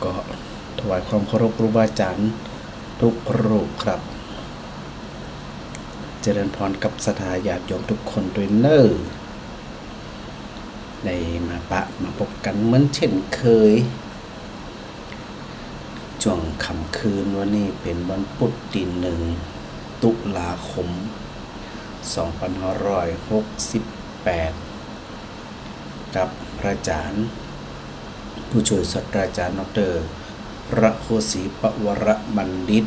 ก็ถวายความเคารพครูบาอาจารย์ทุกรูปครับเจริญพรกับศรัทธาญาติโยมทุกคนด้วยเนอได้มาพบกันเหมือนเช่นเคยช่วงค่ำคืนวันนี้เป็นวันพุธที่1 ตุลาคม 2568 กับพระอาจารย์ผู้ช่วยศาสตราจารย์ดร.พระโคสีปวรบัณฑิต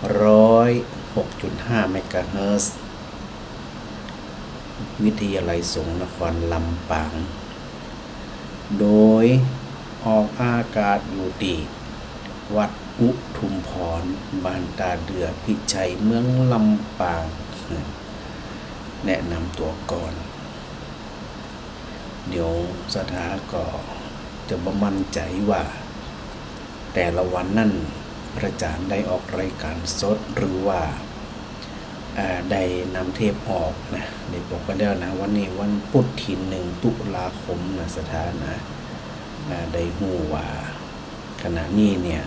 106.5 เมกะเฮิรตซ์วิทยาลัยสงฆ์นครลำปางโดยออกอากาศอยู่ที่วัดอุทุมพรบ้านตาเดือพิชัยเมืองลำปางแนะนำตัวก่อนเดี๋ยวสถาก็จะบ่มั่นใจว่าแต่ละวันนั่นพระอาจารย์ได้ออกรายการสดหรือว่าได้นำเทปออกนะได้บอกไปแล้วนะวันนี้วันพุธที่1 ตุลาคมนะสถานะได้ฮู้ว่าขณะนี้เนี่ย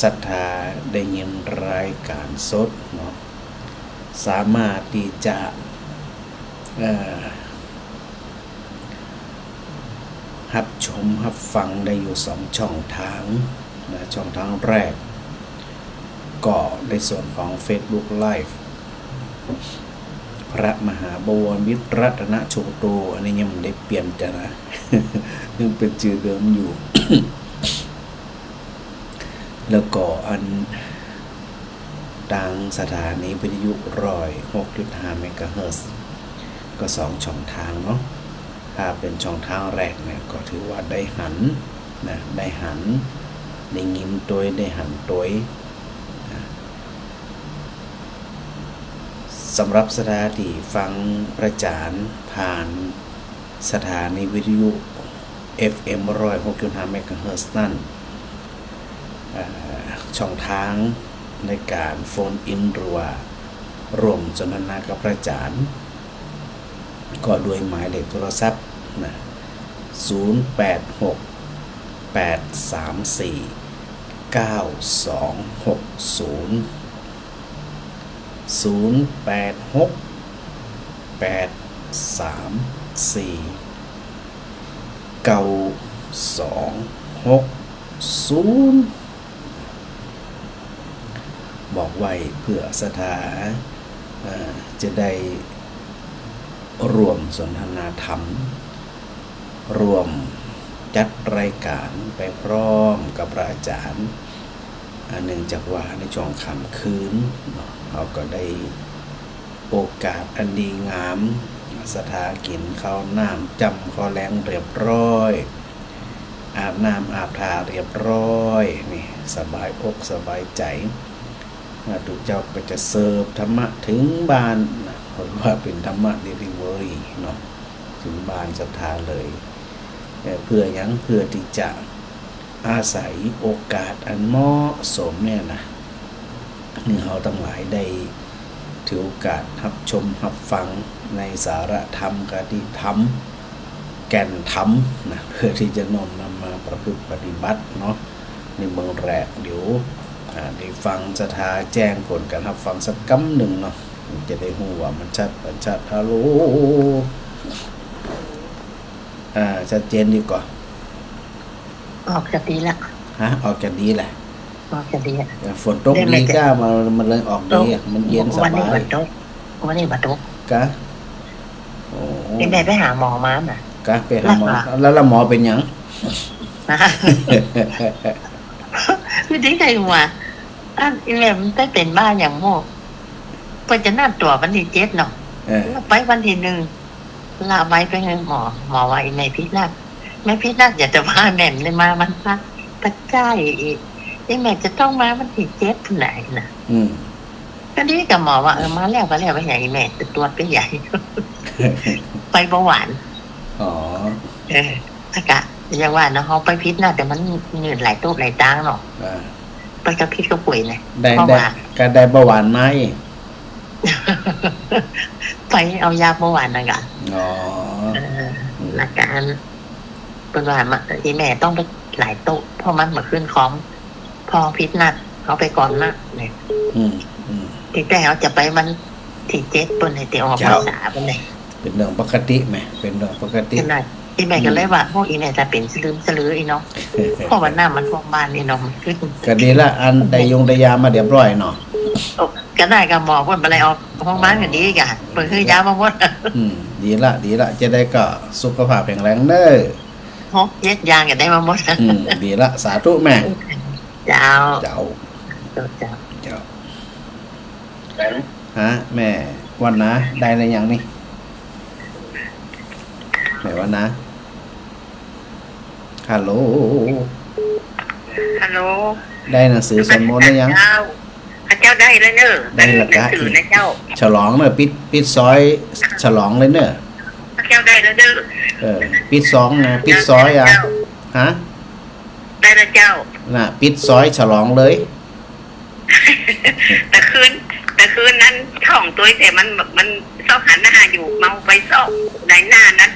ศรัทธาได้ยินรายการสดเนาะสามารถที่จะรับชมรับฟังได้อยู่2 ช่องทางนะช่องทางแรกก็ในส่วนของ Facebook Live พระมหาบวรมิตรรัตนโชโตอันนี้ยังไม่ได้เปลี่ยนแต่นะ ยังเป็นชื่อเดิมอยู่ แล้วก็อันดังสถานีวิทยุ106.5 เมกะเฮิรตซ์ก็2 ช่องทางเนาะถ้าเป็นช่องทางแรกเนี่ยก็ถือว่าได้หันนะได้หันได้ยิ้มตัวได้หันตัวสำหรับสถานีฟังประจานผ่านสถานีวิทยุ FM 106.5 เมกะเฮิรตซ์นั่นช่องทางในการโฟนอินหรือว่ารวมสนทนากับพระอาจารย์ก็ด้วยหมายเลขโทรศัพท์นะบอกไว้เพื่อศรัทธาจะได้รวมสนทนาธรรมรวมจัดรายการไปพร้อมกับพระอาจารย์เนื่องจากว่าในช่วงค่ำคืนเราก็ได้โอกาสอันดีงามศรัทธากินข้าวน้ำจำข้าวแรงเรียบร้อยอาบน้ำอาบท่าเรียบร้อยนี่สบายอกสบายใจทุกเจ้าก็จะเสิร์ฟธรรมะถึงบ้านหรือว่าเป็นธรรมะเดลิเวอรี่เนาะถึงบ้านศรัทธาเลยเพื่อยังเพื่อที่จะอาศัยโอกาสอันเหมาะสมเนี่ยนะนี่เราทั้งหลายได้ถือโอกาสรับชมรับฟังในสาระธรรมกติธรรมแก่นธรรมนะเพื่อที่จะน้อมนำมาประพฤติปฏิบัติเนาะในเมืองแรกเดี๋ยวได้ฟังศรัทธาแจ้งผลการรับฟังสักกำหนึ่งเนาะจะได้รู้ว่ามันชัดฮัลโหลชัดเจนดีกว่าออกจะดีละออกจะดีแหละออกจะดีฝนตกดีก้ามันเลยออกดีมันเย็นสบายวันนี้บัดตกกะเป็นไงไปหาหมอมาน่ะกะไปหาหมอแล้วหมอเป็นหยัง คือได้ไงวะอันอีแม่มันได้เป็นบ้าอย่างโม่เพื่อจะนัดตัววันที่7เนาะ แล้วไปวันที่1ลาไว้ไปให้หมอว่าอีแม่พิษนักแม่พิษนักอยากจะมาแม่เลยมามันพักตะใกล้อีกไอ้แม่จะต้องมาวันที่7ไหนนะก็นี่กับหมอว่ามาแล้วก็แล้วไปใหญ่แม่ตัวไปใหญ่ ไปเบาหวาน อ๋ออากาศยังว่าเนาะเขาไปพิษนะแต่มันเหนื่อยหลายตู้หลายตังเนาะไปกับพิษก็ป่วยเลยได้ก็ได้เบาหวานไหม ไปเอายาเบาหวานนะกะอ๋ออาการเป็นว่าอีแม่ต้องไปหลายตู้เพราะมันมาขึ้นคอมพอพิษนัดเขาไปก่อนนะเนี่ยที่แต่เขาจะไปมันที่7ปุ่นในเตียวภาษาปุ่นเลยเป็นเรื่องปกติไหมเป็นเรื่องปกติอีแม่ก็เลยว่าพวกอีแม่จะเป็นสลืออีเนาะเพราะวันหน้ามันพวกบ้านนี่เนาะมันขึ้นก็ดีละอันได้ยามาเรียบร้อยเนาะก็ได้กับหมอพ่นอะไรออกห้องบ้านกันดีกันเปิดคือยามาหมดดีละจะได้ก็สุขภาพแข็งแรงเด้อฮอกเย็ดยางกันได้มาหมดดีละสาธุแม่เจ้าฮะแม่วันนะได้อะไรยังนี่แม่วันนะฮัลโหลได้หนังสือสวดมนต์หรือยังเจ้าได้แล้วเนอะได้ละกะนะเจ้าฉลองเนอะปิดซอยฉลองเลยเนอะเจ้าได้แล้วเนอะปิดซองนะปิดซอยอ่ะฮะได้แล้วเจ้าน่ะปิดซอยฉลองเลยแต่คืนนั้นท่องตัวแต่มันชอบหันหน้าอยู่เมาไปซอกในหน้านั้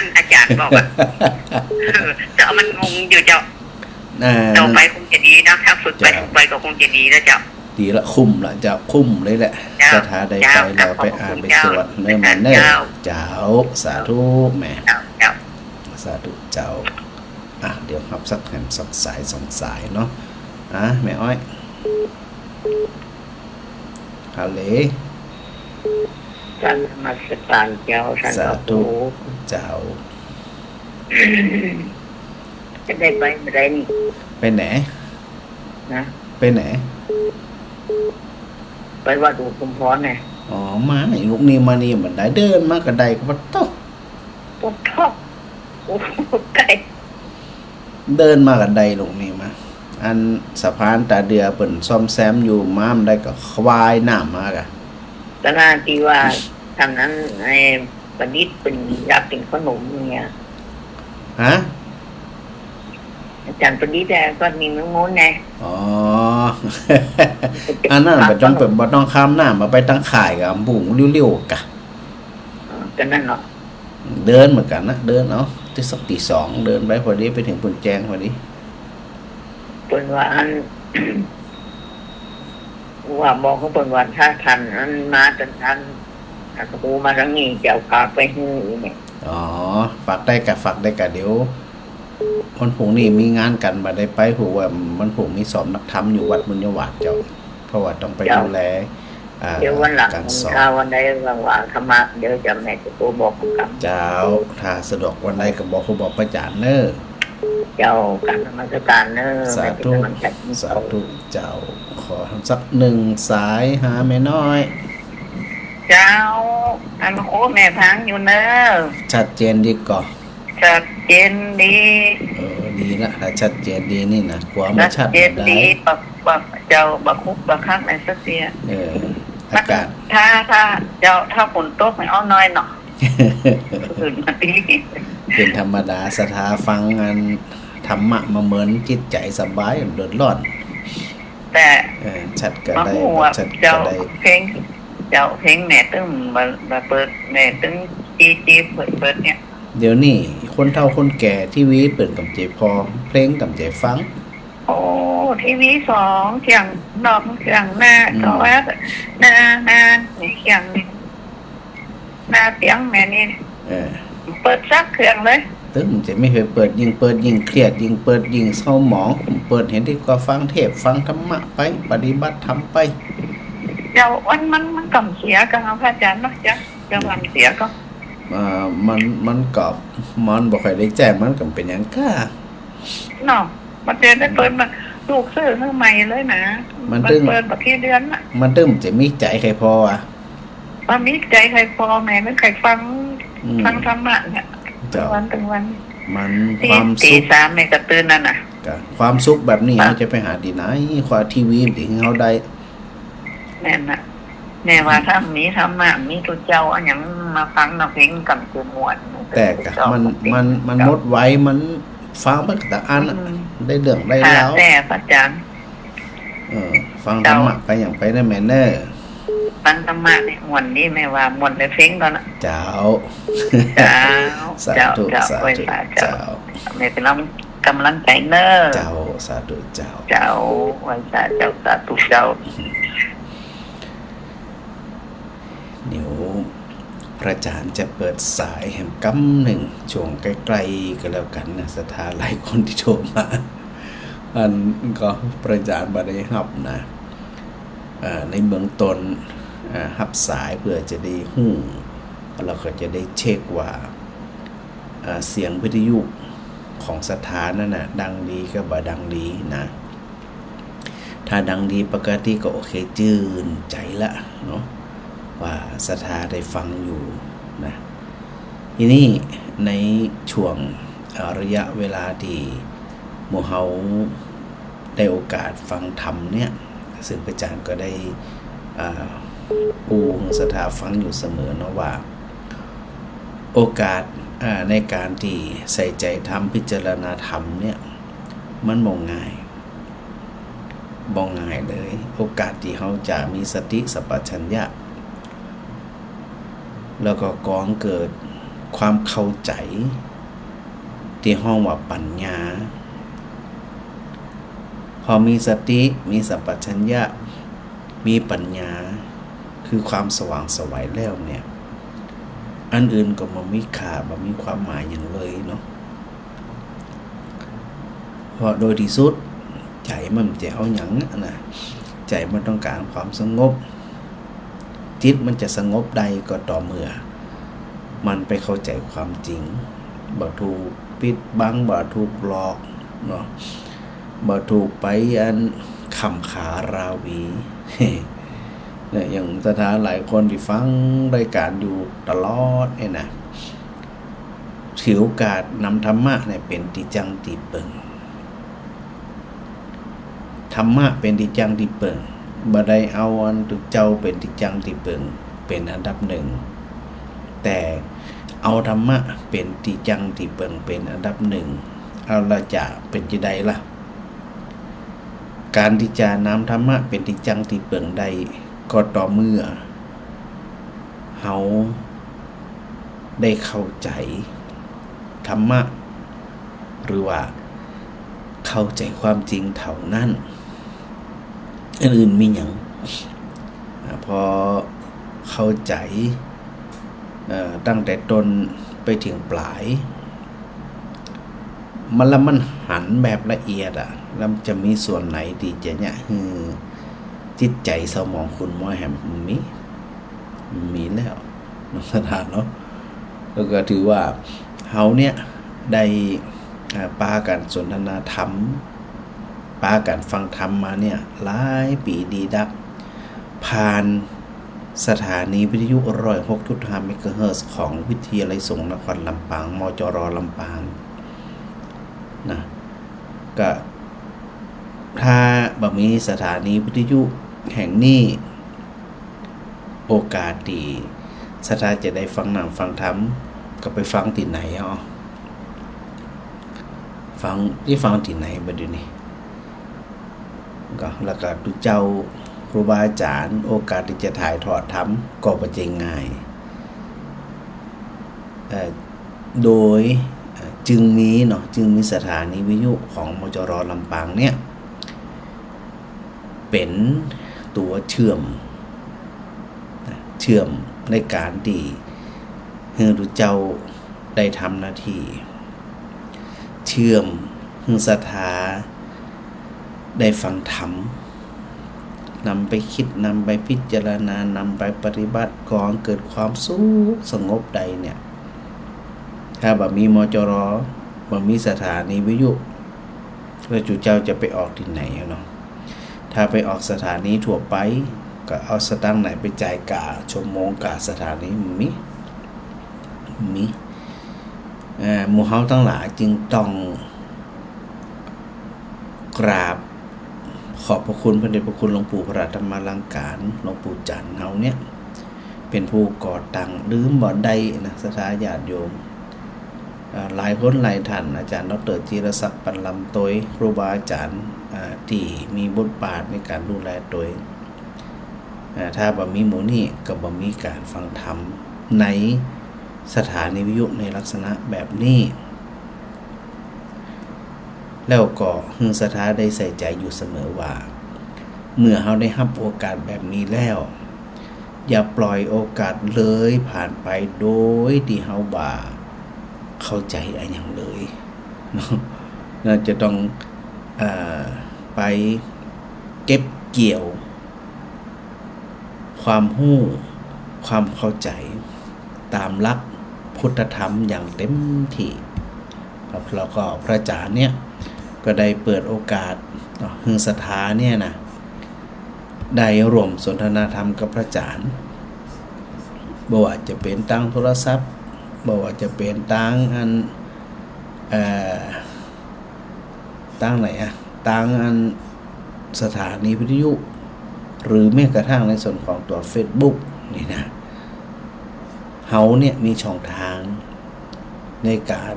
นอาจารย์บอกว่าเจ้ามันงงอยู่เจ้าต่อไปคงจะดีนะถ้าฝึกไปก็คงจะดีแล้วเจ้าดีละคุ้มละจะคุ้มเลยแหละสถาใดไปเราไปอ่านไปสวดเนื้อมันเนื้อเจ้าสาธุแม่สาธุเจ้าเดี๋ยวครับสักแห่งสองสายเนาะแม่อ้อยฮัลโหลท่านมาสการเจ้าสาธุเจ้าจะได้ไปไม่ได้นี่ไปไหนนะไปไหนไปวัดอุทุมพรไงมาลูกนี่มานี่มันได้เดินมากระไดก็ปะโอ้ไกลเดินมากระไดลูกนี่มาอันสะพานตาเดือเปิ่นซ่อมแซมอยู่ม้ามได้ก็ควายน้ำมากะตนาตีว่าทำนั้นไอ้ประดิษฐ์เป็นอยากเป็นขนมเนี่ยฮะอาจารย์ประดิษฐ์ก็มีมือม้วนไงอันนั้นไปต้องเปิดบ่ต้องข้ามหน้ามาไปตั้งข่ายกับบุ๋งเลี้ยวๆกะก็นั่นเนาะเดินเหมือนกันนะเดินที่สักตี 2เดินไปพอดีไปถึงปุ่นแจงพอดีเป็นว่าอันว่าบอกเขาเป็นวันถ้าทันอันมาจนทันครูมาทั้งนี้จะพาไปหื้อเนี่ยฝากได้กะเดี๋ยววันพรุ่งนี้มีงานกันมาได้ไปหัวมันพรุ่งมีสอบนักธรรมอยู่วัดบุญยวาดเจ้าเพราะว่าต้องไปดูแลเดี๋ยววันหลังถ้าวันใดว่างๆธรรมะเดี๋ยวจะแม่จะโทรบอกกับเจ้าถ้าสะดวกวันใดก็บอกพระอาจารย์เนอะเจ้าการนมัสการเนอะสาธุเจ้าขอทำสัก1สายหาแม่น้อยเจ้าอันโอ้แม่พังอยู่เนอะชัดเจนดีก่อชัดเจนดีดีละถ้าชัดเจนดีนี่นะกว่ามันชัดดีปักเจ้าบักคุกบักคักในสักเสียอากาศถ้าเจ้าถ้าฝนตกไม่เอาน้อยเนาะอื่นมาตีเป็นธรรมดาสถาฟังงานธรรมะมาเหมือนจิตใจสบายเดือดร้อนแต่ชัดก็ได้ชัดก็ได้เพลงแม่ตึ้งมาเปิดแม่ตึ้งจีเปิดเนี่ยเดี๋ยวนี้คนเฒ่าคนแก่ทีวีเปิดกับใจพอเพลงกับใจฟังทีวี2เสียงนอกเสียงหน้าก็ว่าหน้าเสียงหน้าเสียงแม่นี่เปิดซักเครื่องเลยตึ้งจะไม่เคยเปิดยิ่งเครียดยิ่งเปิดยิ่งเศร้าหมองเปิดเห็นดีกว่าฟังเทศฟังธรรมะไปปฏิบัติธรรมไปเดี๋ยวมันกำเสียกันเอาพระอาจารย์เนาะจ๊ะจะวันเสียก็มันกับมันบ่ค่อยได้แจ้งมันก็เป็นหยังก้าเนาะมันเดินได้เปิด ลูกซื้อมือใหม่เลยนะมันเปิดบักที่เดือนน่ะมันตึ้มจะมีใจใครพออ่ะมันมีใจใครพอแม่ไม่ใครฟังธรรมะเนี่ยวันถึงวันมันความสุข3แม่ก็ตื่นนั่นน่ะความสุขแบบนี้เราจะไปหาที่ไหนความทีวีถึงเขาได้แม่น่ะแม่ว่าถ้ามีธรรมะมีตัวเจ้าอันหยังมาฟังเพลงกับตัวม่วนแต่มันหมดไว้มันฟังมันแต่อันได้เรื่องได้แล้วแต่พระอาจารย์ฟังธรรมะไปอย่างไปได้แม่เนอฟังธรรมะเนี่ยม่วนนี่แม่ว่าม่วนไปเพลงตอนน่ะเจ้าสาธุแม่เป็นน้องกำลังใจเนอเจ้าสาธุเจ้าวันสาธุเจ้าเดี๋ยวพระอาจารย์จะเปิดสายแห่งกัมหนึ่งช่วงใกล้ๆก็แล้วกันนะสถานหลายคนที่โทรมาอันก็พระอาจารย์บ่ได้รับนะในเมืองตนรับสายเพื่อจะได้ฮู้เราก็จะได้เช็คว่าเสียงวิทยุของสถานนั่นน่ะดังดีก็บ่ดังดีนะถ้าดังดีปกติก็โอเคจื่นใจละเนาะว่าสถาได้ฟังอยู่นะทีนี้ในช่วงระยะเวลาที่หมู่เฮาได้โอกาสฟังธรรมเนี่ยซึ่งพระอาจารย์ก็ได้ปูสถาฟังอยู่เสมอเนาะว่าโอกาสในการที่ใส่ใจธรรมพิจารณาธรรมเนี่ยมันบ่ง่ายเลยโอกาสที่เขาจะมีสติสัมปชัญญะแล้วก็ก่อเกิดความเข้าใจที่ห้องว่าปัญญาพอมีสติมีสัมปชัญญะมีปัญญาคือความสว่างไสวแล้วเนี่ยอันอื่นก็บ่มีค่าบ่มีความหมายอย่างเลยเนาะเพราะโดยที่สุดใจมันจะเอาหยังนะใจมันต้องการความสงบจิตมันจะสงบได้ก็ต่อเมื่อมันไปเข้าใจความจริงบ่ถูกปิดบังบ่ถูกหลอกเนาะบ่ถูกไปอันคำขาราวีเนี่ยอย่างสถานหลายคนที่ฟังรายการอยู่ตลอดเนี่ยนะถือโอกาสนำธรรมะเนี่ยเป็นที่จังที่เปิงธรรมะเป็นที่จังที่เปิงบ่ได้เอาอันตุเจ้าเป็นที่จังที่เปิงเป็นอันดับหนึ่งแต่เอาธรรมะเป็นที่จังที่เปิงเป็นอันดับหนึ่งเอาละจะเป็นจังได๋ล่ะการที่จะนำธรรมะเป็นที่จังที่เปิงได้ก็ต่อเมื่อเฮาได้เข้าใจธรรมะหรือว่าเข้าใจความจริงเท่านั้นอันอื่นมีหยังพอเข้าใจตั้งแต่ต้นไปถึงปลายมันหันแบบละเอียดแล้วจะมีส่วนไหนที่จะเนี่ยจิตใจสมองคุณม้อยแหมมีแล้วสถานเนาะแล้วก็ถือว่าเฮาเนี่ยได้ปากันสนทนาธรรมปากันฟังธรรมมาเนี่ยหลายปีดีดักผ่านสถานีวิทยุ 106.5 เมกะเฮิรตซ์ของวิทยาลัยสงฆ์นครลำปางมจร.ลำปางนะก็ถ้าบ่มีสถานีวิทยุแห่งนี้โอกาสที่สถาจะได้ฟังธรรมก็ไปฟังที่ไหนฟังที่ไหนบัดนี้ก็แล้วก็ทุกเจ้าครูบาอาจารย์โอกาสที่จะถ่ายทอดธรรมก็บ่จริงง่ายโดยจึงมีสถานีวิทยุของมจร.ลำปางเนี่ยเป็นตัวเชื่อมในการที่ให้ทุกเจ้าได้ทำหน้าที่เชื่อมให้ศรัทธาได้ฟังธรรมนำไปคิดนำไปพิจารณานำไปปฏิบัติก่อเกิดความสุขสงบใดเนี่ยถ้าบ่มีมจร.บ่มีสถานีวิทยุ แล้วจุเจ้าจะไปออกที่ไหนเนาะถ้าไปออกสถานีทั่วไปก็เอาสตางค์ไหนไปจ่ายกาชั่วโมงกาสถานีมีหมู่เฮาทั้งหลายจึงต้องกราบขอบพระคุณพระเดชพระคุณหลวงปู่พระธรรมลังการหลวงปู่จันทร์เฮาเนี่ยเป็นผู้ก่อตั้งลืมบ่ได้นะศรัทธาญาติโยมหลายคนหลายท่านอาจารย์ดร.จีรศักดิ์ปันลำตยครูบาอาจารย์ที่มีบทบาทในการดูแลโดยถ้าบ่มีหมู่นี้ก็บ่มีการฟังธรรมในสถานีวิทยุในลักษณะแบบนี้แล้วก็ฮือสถาได้ใส่ใจอยู่เสมอว่าเมื่อเราได้รับโอกาสแบบนี้แล้วอย่าปล่อยโอกาสเลยผ่านไปโดยที่เราบ่าเข้าใจอะไรอย่างเลยเนาะเราจะต้องไปเก็บเกี่ยวความรู้ความเข้าใจตามหลักพุทธธรรมอย่างเต็มที่แล้วก็พระอาจารย์เนี่ยก็ได้เปิดโอกาสฮือสถาเนี่ยนะได้ร่วมสนทนาธรรมกับพระอาจารย์บ่ว่าจะเป็นทางโทรศัพท์บ่ว่าจะเป็นทางทางไหนทางสถานีวิทยุหรือแม้กระทั่งในส่วนของตัว Facebook นี่นะเฮาเนี่ยมีช่องทางในการ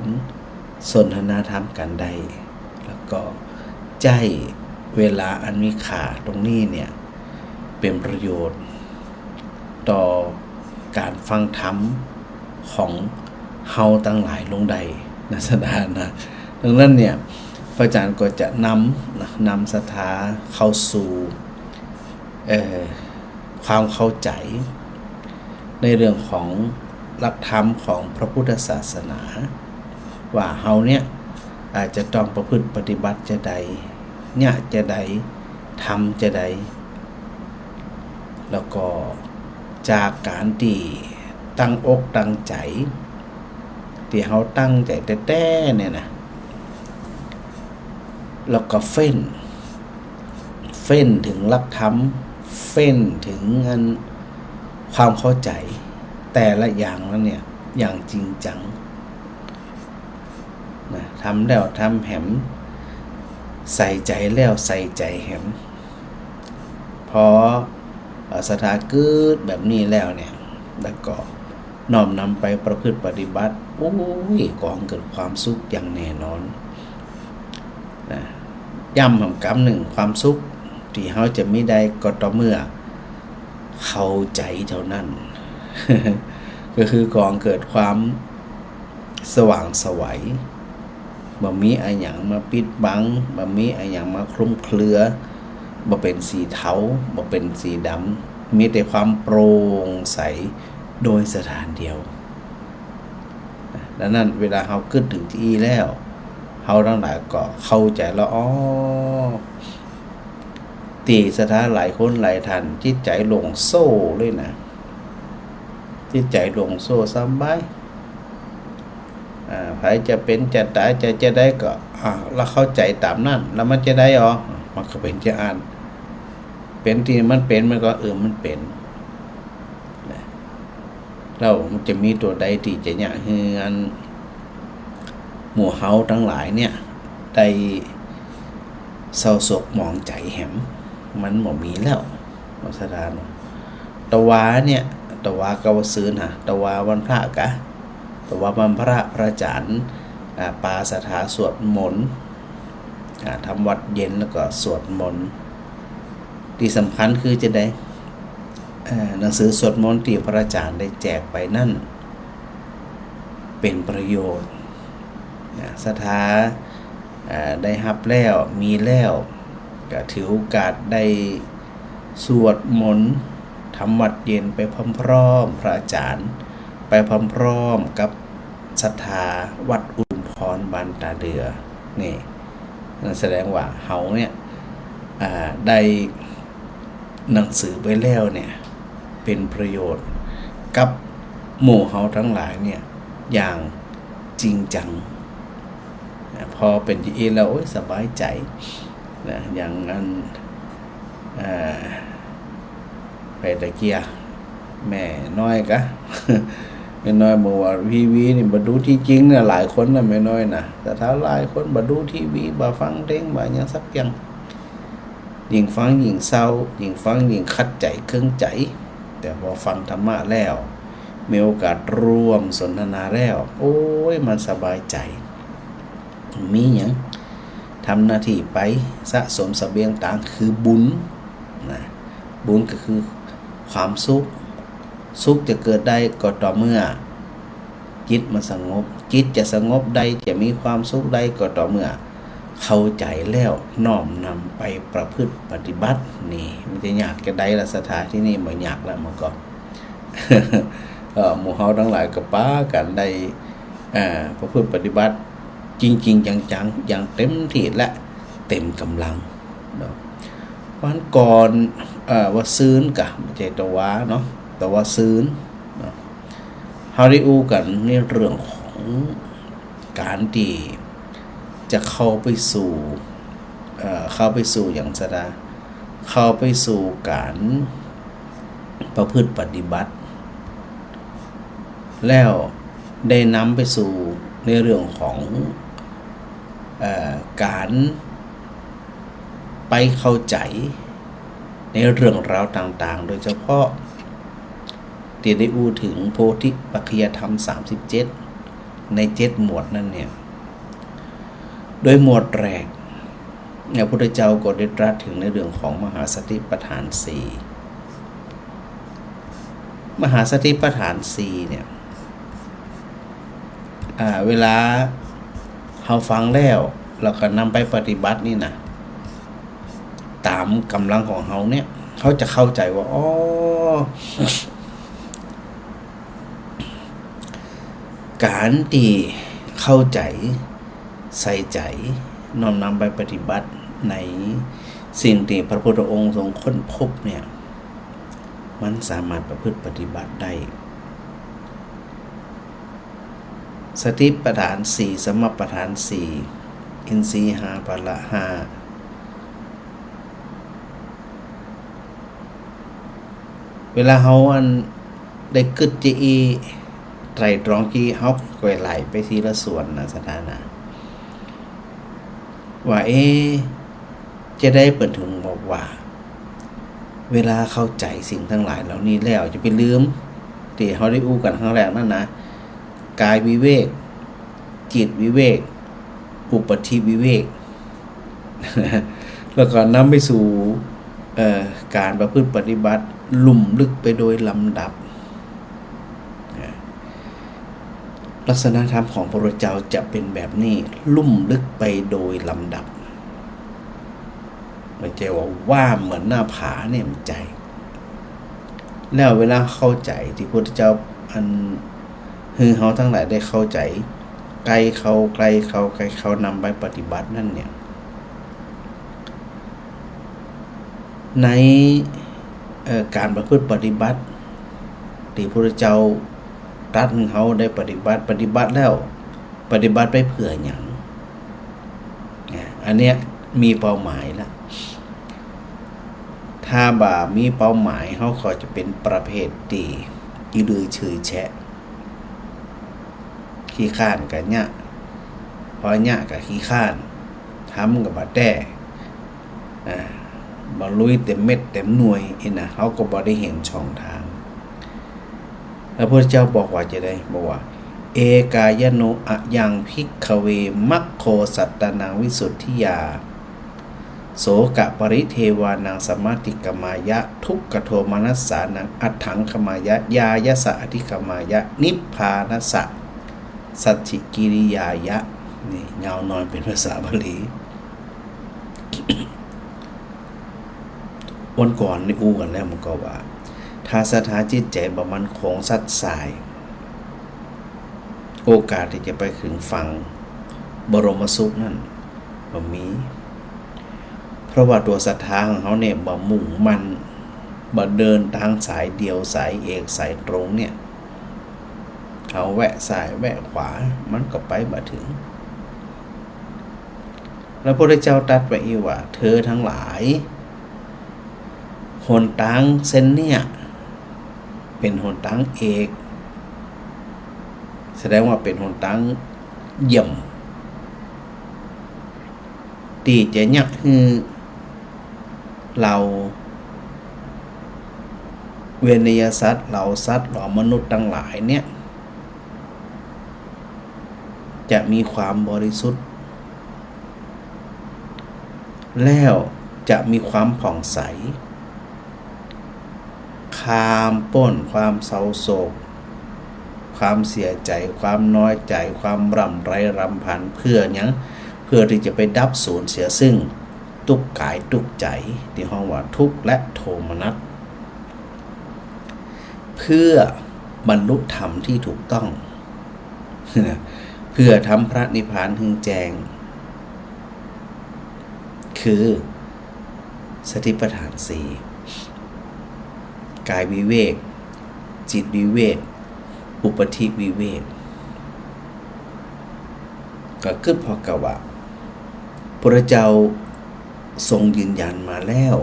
สนทนาธรรมกันได้แล้วก็ใจเวลาอันมีค่าตรงนี้เนี่ยเป็นประโยชน์ต่อการฟังธรรมของเฮาตั้งหลายลงใดนะสถานะดังนั้นเนี่ยพระอาจารย์ก็จะนำศรัทธาเข้าสู่ความเข้าใจในเรื่องของหลักธรรมของพระพุทธศาสนาว่าเฮาเนี่ยอาจจะต้องประพฤติปฏิบัติจะใดเนี่ยจะใดทำจะใดแล้วก็จากการที่ตั้งอกตั้งใจที่เฮาตั้งใจแต่เนี่ยนะแล้วก็เฟ้นถึงหลักธรรมเฟ้นถึงความเข้าใจแต่ละอย่างแล้วเนี่ยอย่างจริงจังนะทำแล้วทำแหมใส่ใจแล้วใส่ใจแหมพอศรัทธาเกิดแบบนี้แล้วเนี่ยแล้วก็น้อมนำไปประพฤติปฏิบัติโอ้ยก่อเกิดความสุขอย่างแน่นอนนะย้ำคำหนึ่งความสุขที่เราจะไม่ได้ก็ต่อเมื่อเข้าใจเท่านั้น ก็คือก่อเกิดความสว่างไสวบ่มีอะไรหยังมาปิดบังบ่มีอะไรหยังมาคลุมเครือบ่เป็นสีเทาบ่เป็นสีดำมีแต่ความโปร่งใสโดยสถานเดียวดังนั้นเวลาเราคิดถึงที่แล้วเราทั้งหลายก็เข้าใจแล้วตีสถานหลายคนหลายท่านจิตใจหลงโซ่เลยนะจิตใจหลงโซ่สบายใครจะเป็นจะตายจะได้ก็เราเข้าใจตามนั้นแล้วมันจะได้มันก็เป็นจะอ่านเป็นที่มันเป็นมันก็มันเป็นแล้วมันจะมีตัวใดที่จะเนี่ยคือหมู่เฮาทั้งหลายเนี่ยได้เศร้าโศกมองใจแหมมันบ่มีแล้ววัสดานตะวาเนี่ยตะวากวซื้อนะตะวาวันพระกะตะวาวันพระอาจารย์ปาสถาสวดมนต์ทำวัดเย็นแล้วก็สวดมนต์ที่สำคัญคือจะได้หนังสือสวดมนต์ที่พระอาจารย์ได้แจกไปนั่นเป็นประโยชน์ศรัทธาได้รับแล้วมีแล้วก็ถือโอกาสได้สวดมนต์ทำวัดเย็นไปพร้อมๆพระอาจารย์ไปพร้อมๆกับศรัทธาวัดอุดมพรบ้านตาเดือนี่นั่นแสดงว่าเฮาเนี่ยได้หนังสือไปแล้วเนี่ยเป็นประโยชน์กับหมู่เฮาทั้งหลายเนี่ยอย่างจริงจังพอ อเป็นจีอีแล้วโอ้ยสบายใจนะอย่างนั้นไปตะเกียแม่น้อยกะ แม่น้อยบอกว่าทีวีนี่มาดูที่จริงเนี่ยหลายคนนะแม่น้อยนะแต่ถ้าหลายคนมาดูทีวีมาฟังเพลงมาอย่างสักอย่างยิ่งฟังยิ่งเศร้ายิ่งฟังยิ่งคัดใจเครื่องใจแต่พอฟังธรรมะแล้วมีโอกาสร่วมสนทนาแล้วโอ้ยมันสบายใจมีอย่างทำหน้าที่ไปสะสมเสบียงต่างคือบุญนะบุญก็คือความสุขจะเกิดได้ก็ต่อเมื่อจิตมันสงบจิตจะสงบได้จะมีความสุขได้ก็ต่อเมื่อเข้าใจแล้วน้อมนำไปประพฤติปฏิบัตินี่มันจะยากจะได้ละสถานที่นี่มันยากแล้วมันก็ หมู่เฮาทั้งหลายก็ป้ากันได้ประพฤติปฏิบัติจริงๆจังๆอย่างเต็มที่และเต็มกำลังเนาะวันก่อนว่าซื้นกะไม่ใช่ตัวว้าเนาะแต่ว่าซื้นเนาะเฮาได้อู้กันในเรื่องของการที่จะเข้าไปสู่อย่างสดาเข้าไปสู่การประพฤติปฏิบัติแล้วได้นำไปสู่ในเรื่องของการไปเข้าใจในเรื่องราวต่างๆโดยเฉพาะที่ได้อู้ถึงโพธิปัจจยธรรม37ใน7หมวดนั่นเนี่ยโดยหมวดแรกพระพุทธเจ้าก็ได้ตรัสถึงในเรื่องของมหาสติปัฏฐาน4มหาสติปัฏฐาน4เนี่ยเวลาเราฟังแล้วเราก็นำไปปฏิบัตินี่นะตามกำลังของเราเนี่ยเขาจะเข้าใจว่าอ๋อการที่เข้าใจใส่ใจน้อมนำไปปฏิบัติในสิ่งที่พระพุทธองค์ทรงค้นพบเนี่ยมันสามารถประพฤติปฏิบัติได้สติปัฏฐาน4สมปัฏฐาน4อินทรีย์5พละ5เวลาเฮาได้กึดจีไตรตรองจีเฮาก็ไหลไปทีละส่วนนะสถานะว่าจะได้เปิดถึงบอกว่าเวลาเข้าใจสิ่งทั้งหลายเหล่านี้แล้วจะไปลืมที่เฮาได้อู้กันครั้งแรกนั่นนะกายวิเวกจิตวิเวกอุปธิวิเวก แล้วก็นำไปสู่การประพฤติปฏิบัติลุ่มลึกไปโดยลำดับลักษณะธรรมของพระพุทธเจ้าจะเป็นแบบนี้ลุ่มลึกไปโดยลำดับไม่ใช่ว่าเหมือนหน้าผาเนี่ยมันใจแล้วเวลาเข้าใจที่พระพุทธเจ้าเฮาทั้งหลายได้เข้าใจไกลเขานำไปปฏิบัตินั่นเนี่ยในการประพฤติปฏิบัติที่พระพุทธเจ้าตรัสให้เฮาได้ปฏิบัติแล้วปฏิบัติไปเพื่อหยังอันเนี้ยมีเป้าหมายแล้วถ้าบ่ามีเป้าหมายเฮาก็จะเป็นประเภทที่อีลือชื่อแฉะขี้ข้านกับเนี่ยพอเนี่ยกับขี้ข้านทำกับบาแต้บ่ลุยเต็มเม็ดเต็มหน่วยนะเขาก็บ่ได้เห็นช่องทางแล้วพระเจ้าบอกว่าจะได้บอกว่าเอกายโนอะยังภิกขเวมัคโคสัตตนังวิสุทธิยาโสกะปริเทวานังสมาติกมายะทุกขโทมนัสสานังอัฏฐังขมายะยายะสะอธิขมายะนิพพานัสสะสัจฉิกิริยายะนี่ยาวหน่อยเป็นภาษาบาลีวันก่อนนี่อู้กันแล้วมันก็ว่าถ้าสถานจิตใจบ่มันคงสัดสายโอกาสที่จะไปถึงฝั่งบรมสุขนั่นบ่มีเพราะว่าตัวศรัทธาของเขาเนี่ยบ่มุ่งมันบ่เดินทางสายเดียวสายเอกสายตรงเนี่ยเขาแวะซ้ายแวะขวามันก็ไปบ่ถึง แล้วพระพุทธเจ้าตรัสไว้อีกว่าเธอทั้งหลายหนทางเส้นเนี่ยเป็นหนทางเอกแสดงว่าเป็นหนทางเยี่ยมที่จะยักคือเราเวนยสัตว์เราสัตว์เรามนุษย์ทั้งหลายเนี่ยจะมีความบริสุทธิ์แล้วจะมีความผ่องใสข้ามพ้นความเศร้าโศกความเสียใจความน้อยใจความร่ำไรรำพันเพื่อหยังเพื่อที่จะไปดับสูญเสียซึ่งทุกข์กายทุกข์ใจที่ห้องว่าทุกข์และโทมนัสเพื่อบรรลุธรรมที่ถูกต้อง เพื่อทำพระนิพพานถึงแจ้งคือสติปัฏฐานสี่กายวิเวกจิตวิเวกอุปธิวิเวกก็คือพอกับว่าพระเจ้าทรงยืนยันมาแล้ว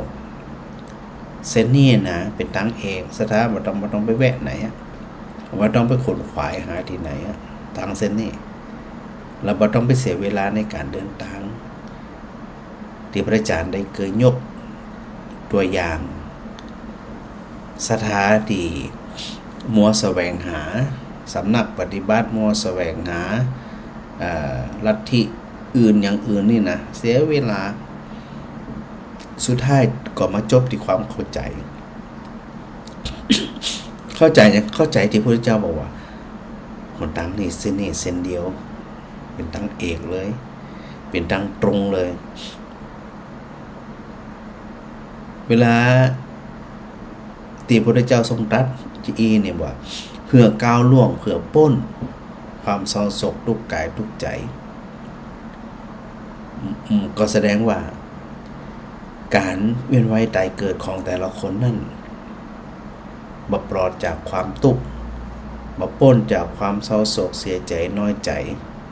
เส้นนี้นะเป็นทางเอกสถาบันต้องไปแวะไหนว่าต้องไปขนขวายหาที่ไหนทางเส้นนี้เราบ่ต้องไปเสียเวลาในการเดินทางที่พระอาจารย์ได้เคยยกตัวอย่างสถานที่มัวแสวงหาสำนักปฏิบัติมัวแสวงหาลัทธิอื่นอย่างอื่นนี่นะเสียเวลาสุดท้ายก็มาจบที่ความเข้าใจ เข้าใจที่พระพุทธเจ้าบอกว่าหนทางนี้เส้นนี้เส้นเดียวเป็นทางเอกเลยเป็นทางตรงเลยเวลาที่พระพุทธเจ้าทรงตรัสที่เนี่ยว่าเพื่อก้าวล่วงเพื่อพ้นความเศร้าโศกทุกข์กายทุกข์ใจก็แสดงว่าการเวียนว่ายตายเกิดของแต่ละคนนั่นบ่ปลอดจากความทุกข์บ่พ้นจากความเศร้าโศกเสียใจน้อยใจ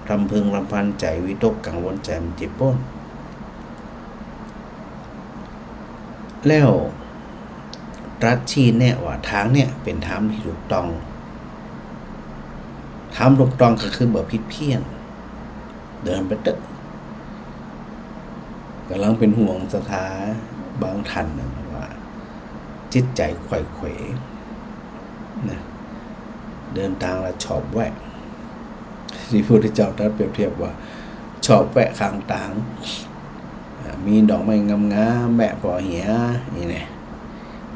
รำพึงรำพันใจวิตกกังวลใจมันจิพ้นแล้วตรัสชี้แนะว่าทางเนี่ยเป็นทางที่ถูกต้องทางถูกต้องก็คือบ่ผิดเพี้ยนเดินไปตึกกำลังเป็นห่วงสถาบางท่านนะว่าจิตใจไขว่เขวนะเดินทางแล้วชอบแวะที่พระพุทธเจ้าตรัสเปรียบเทียบว่าชอบแวะข้างทางมีดอกไม้งามๆแวะพอเหียนี่แหละ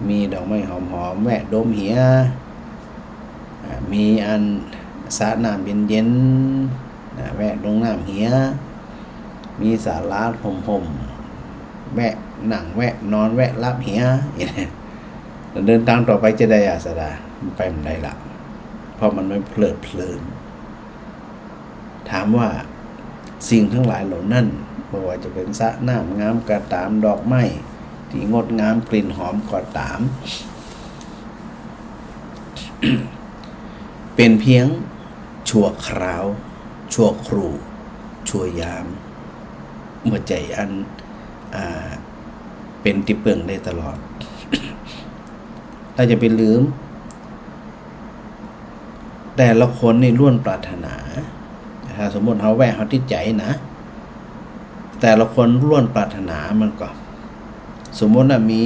มีดอกไม้หอมๆแวะดมเหียมีอันสระน้ำเย็นๆแวะลงน้ำเหียมีศาลาห่มๆแวะนั่งแวะนอนแวะรับเหียนี่แหละเดินทางต่อไปจะได้อาสดามันไปมันได้ละเพราะมันไม่เพลิดเพลินถามว่าสิ่งทั้งหลายเหล่านั้นไม่ว่าจะเป็นสระน้ำงามก็ตามดอกไม้ที่งดงามกลิ่นหอมก็ตาม เป็นเพียงชั่วคราวชั่วครู่ชั่วยามเมื่อใจอันเป็นติเปิงได้ตลอด ถ้าจะไปลืมแต่ละคนนี่ล้วนปรารถนาถ้าสมมติเขาแวะเขาติดใจนะแต่ละคนล้วนปรารถนามันก็สมมติว่ามี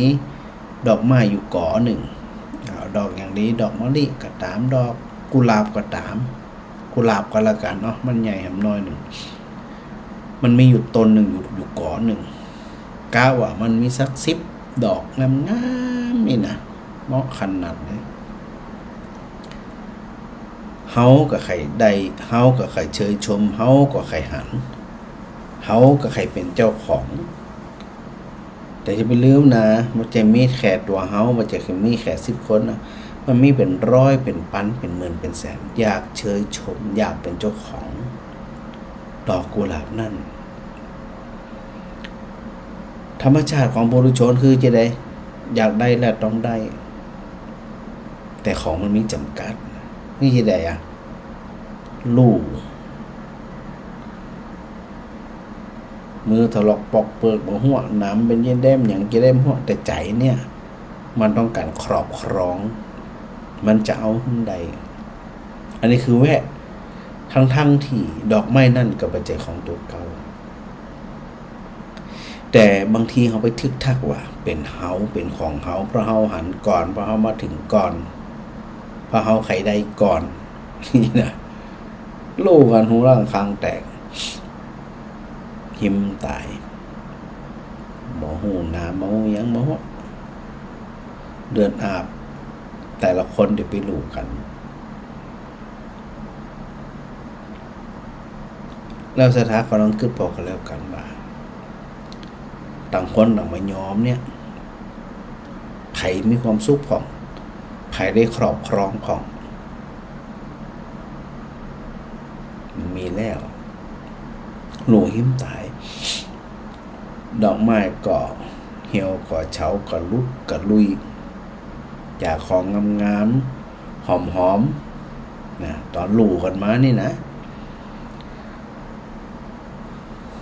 ดอกไม้อยู่ก่อหนึ่งดอกอย่างนี้ดอกมะลิก็ตามดอกกุหลาบก็ตามกุหลาบก็ละกันเนาะมันใหญ่หำน้อยหนึ่งมันมีอยู่ต้นหนึ่งอยู่ก่อหนึ่งกะว่ามันมีสัก10 ดอกงามๆนี่นะเหมาะขนาดเลยเฮากับใครใดเฮากับใครเชยชมเฮากับใครหันเฮากับใครเป็นเจ้าของแต่จะไปลืมนะมันจะมีแค่ตัวเฮามันจะมีแค่10 คนนะมันมีเป็นร้อยเป็นพันเป็นหมื่นเป็นแสนอยากเชยชมอยากเป็นเจ้าของดอกกุหลาบนั่นธรรมชาติของปุถุชนคือจะได้อยากได้และต้องได้แต่ของมันมีจำกัดนี่จะได้ลูก มือถลอกปอกเปิกบ่หัวน้ำเป็นเย็นแดมอย่างจะได้หัวแต่ใจเนี่ยมันต้องการครอบครอง มันจะเอาหุ่นใดอันนี้คือแวะทั้งที่ดอกไม้นั่นกับปัจจัยของตัวเก่าแต่บางทีเขาไปทึกทักว่าเป็นเฮาเป็นของเฮาเพราะเฮาหันก่อนเพราะเฮามาถึงก่อนเพราะเฮาไขได้ก่อนนี่นะโลกันหูร่างคางแตกหิมตายหมอหูน้ำหมอหูยังหมอเดือนอาบแต่ละคนเดี๋ยวไปลูกกันแล้วสถาเขาต้องขึ้นพอกันแล้วกันว่าต่างคนต่างมายอมเนี่ยไผมีความสุขของไผได้ครอบครองของมีแล้วหลูหิมตายดอกไม้ก่อเหี่ยวก่อเฉาก่อลุกก่อลุยจากของงามๆหอมๆนะตอนหลูกันมานี่นะ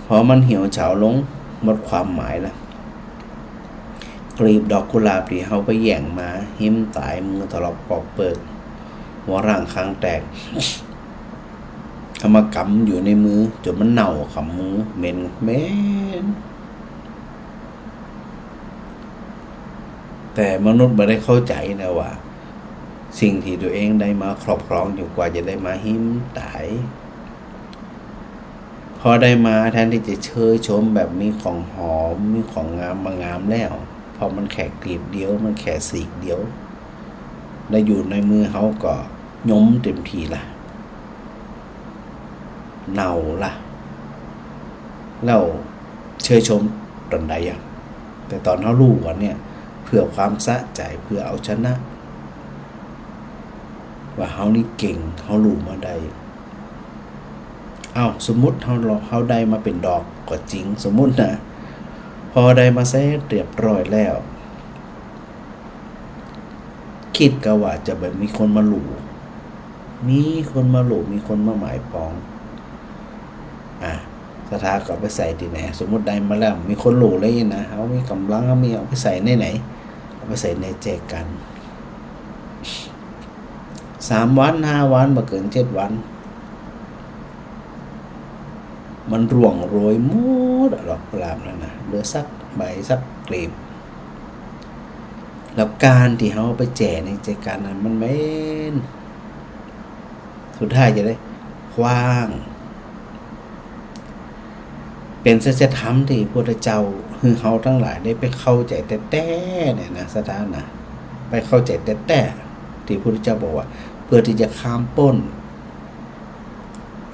พอมันเหี่ยวเฉาลงหมดความหมายแล้วกลีบดอกกุหลาบที่เขาไปแย่งมาหิมตายมือถลอกปอกเปิกหัวร่างคางแตกเอามากำอยู่ในมือจนมันเน่าขำมือเหม็นแต่มนุษย์ไม่ได้เข้าใจนะว่าสิ่งที่ตัวเองได้มาครอบครองอยู่กว่าจะได้มาหิมตายพอได้มาแทนที่จะเชยชมแบบมีของหอมมีของงามมางามแล้วพอมันแค่กลีบเดียวมันแค่สีกเดียวได้อยู่ในมือเขาก็ย้มเต็มทีละเน่าละแล้วเชยชมตอนใดอ่ะแต่ตอนเขาลูกกันเนี่ยเพื่อความสะใจเพื่อเอาชนะว่าเขานี่เก่งเขาลูกมาได้สมมุติเขาได้มาเป็นดอกก็จริงสมมุตินะพอได้มาเสร็จเรียบร้อยแล้วคิดก็ว่าจะแบบมีคนมาหลู่มีคนมาหมายปองสถาก็ไปใส่ที่ไหนสมมุติได้มาแล้วมีคนหลู่เลยนะเขามีกำลังเขามีเอาไปใส่ในไหนเอาไปใส่ในแจกัน3 วัน5 วันมาเกิน7 วันมันร่วงโรยหมดดอกกุหลาบนั่นนะเหลือสักใบสักกลีบแล้วการที่เขาไปแจกในใจการนั้นมันไม่สุดท้ายจะได้คว้างเป็นสัจธรรมที่พระพุทธเจ้าคือเขาทั้งหลายได้ไปเข้าใจแต่เนี่ยนะสถานะไปเข้าใจแต่ที่พระพุทธเจ้าบอกว่าเพื่อที่จะข้ามพ้น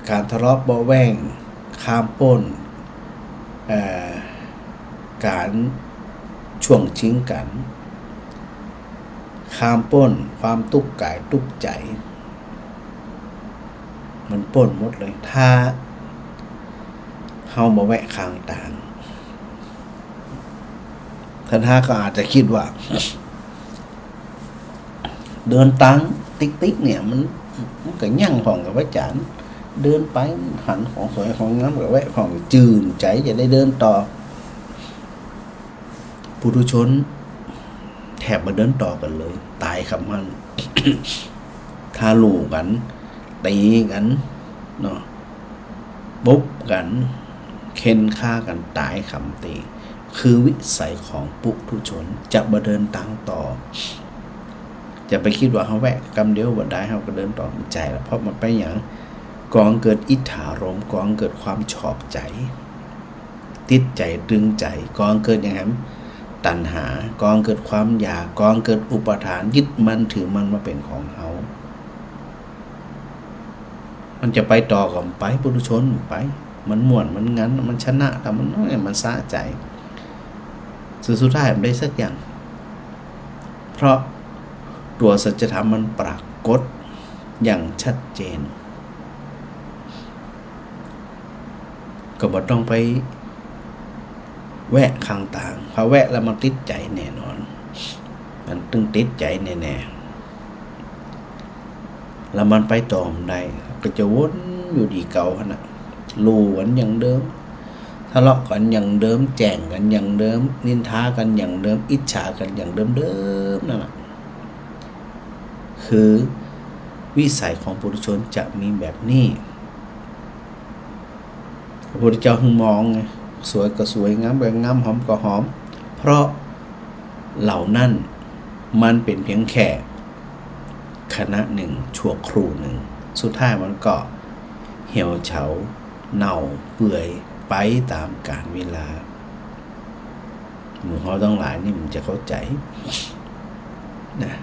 การทะเลาะเบาะแว้งข้ามพ้นการช่วงชิงกันข้ามพ้นความทุกข์กายทุกข์ใจมันพ้นหมดเลยถ้าเฮามาแวะข้างต่างท่านก็อาจจะคิดว่าเดินตังติ๊กเนี่ยมันก็ยั่งของกับอาจารย์เดินไปหันของสวยของงามกับแวะของจื่นใจจะได้เดินต่อปุถุชนแถบมาเดินต่อกันเลยตายคำมัน ถ้าลู่กันตีกันเนาะบุบกันเค้นฆ่ากันตายคำตีคือวิสัยของปุถุชนจะมาเดินตังต่อจะไปคิดว่าเขาแวะกำเดียวบ่ได้เขาก็เดินต่อใจแล้วเพราะมันไปอย่างกองเกิดอิทธารมกองเกิดความชอบใจติดใจดึงใจกองเกิดอย่างนั้นตัณหากองเกิดความอยากกองเกิดอุปทานยึดมันถือมันมาเป็นของเขามันจะไปต่อกับไปปุถุชนไปมันม่วนมันงั้นมันชนะแต่มันน้อยมันสะใจสุดท้ายมันได้สักอย่างเพราะตัวสัจธรรมมันปรากฏอย่างชัดเจนก็บ่ต้องไปแวะข้างต่างพอแวะแล้วมันติดใจแน่นอนมันตึงติดใจแน่ๆแล้วมันไปต่อมได้ก็จะวนอยู่ดีเก่าขนาดลู่วันอย่างเดิม ทะเลาะกันอย่างเดิมแจ่งกันอย่างเดิมนินทากันอย่างเดิมอิจฉากันอย่างเดิมนั่นแหละคือวิสัยของปุถุชนจะมีแบบนี้พระพุทธเจ้าถึงมองไงสวยก็สวยงามก็งามหอมก็หอมเพราะเหล่านั้นมันเป็นเพียงแค่คณะหนึ่งชั่วครู่หนึ่งสุดท้ายมันก็เหี่ยวเฉาเน่าเปื่อยไปตามกาลเวลาหมู่เขาทั้งหลายนี่มันจะเข้าใจนะ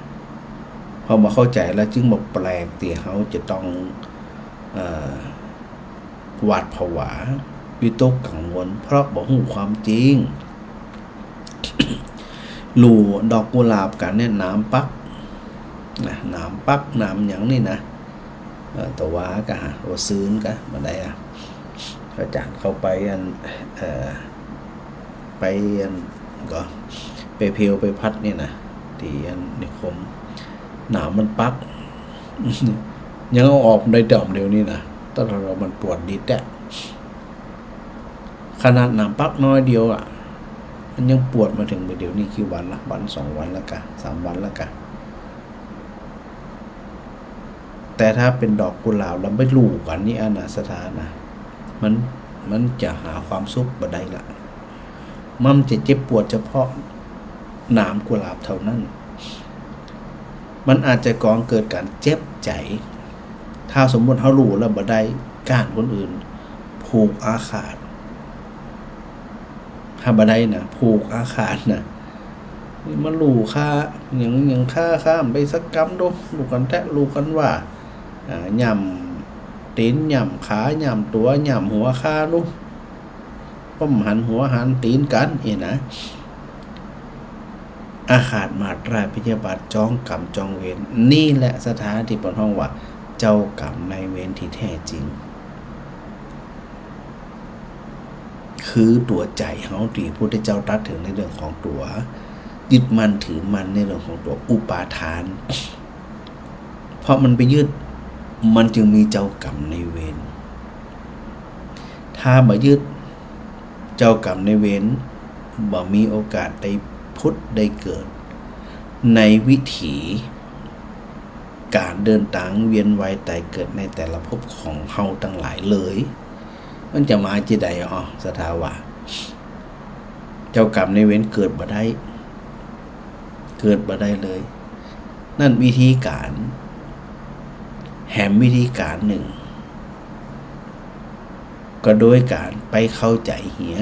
พอมาเข้าใจแล้วจึงบอกแปลกที่เขาจะต้องหวาดผวาวิตกกังวลเพราะบอกหูความจริงหลู่ดอกกุหลาบกันเนี่ยน้ำปักนะน้ำปักน้ำอย่างนี่นะตัวว้ากะโอซื้นกะมาได้อาจารย์เข้าไปไปก็ไปเพลวไปพัดนี่นะที่นิคมหนามมันปักยังเอาออกได้ดอมเดียวนี่นะตอนเรามันปวดดิดอะขนาดหนามปักน้อยเดียวอ่ะมันยังปวดมาถึงเดี๋ยวนี้กี่วันละวัน2 วันแล้วกะ3 วันแล้วกะแต่ถ้าเป็นดอกกุหลาบเราไม่รู้กันนี่อนาสถานะมันจะหาความสุขบ่ได้ละมันจะเจ็บปวดเฉพาะหนามกุหลาบเท่านั้นมันอาจจะก่อเกิดการเจ็บใจถ้าสมมติเขารู้แล้วบ่ได้การคนอื่นผูกอาฆาตถ้าบ่ได้นะผูกอาฆาตนะมันรู้ค่าอย่างค่าไปสักกรรมดูรู้กันแท้รู้กันว่าย่ำตีนย่ำขาย่ำตัวย่ำหัวค่านู่ป้อมหันหัวหันตีนกันนะอาฆาตมาตราพยาบาทจองกรรมจองเวรนี่แหละสถานที่บนห้องว่าเจ้ากรรมนายเวรที่แท้จริงคือตัวใจเขาที่พระพุทธเจ้าตรัสถึงในเรื่องของตัวยึดมั่นถือมั่นในเรื่องของตัวอุปาทานเพราะมันไปยึดมันจึงมีเจ้ากรรมนายเวรถ้ามายึดเจ้ากรรมนายเวรบ่มีโอกาสได้พุทธได้เกิดในวิถีการเดินทางเวียนว่ายตายเกิดในแต่ละภพของเฮาทั้งหลายเลยมันจะมาจิใดสถาวะเจ้ากรรมในเวรเกิดบ่ได้เลยนั่นวิธีการแหมวิธีการหนึ่งก็โดยการไปเข้าใจเหีย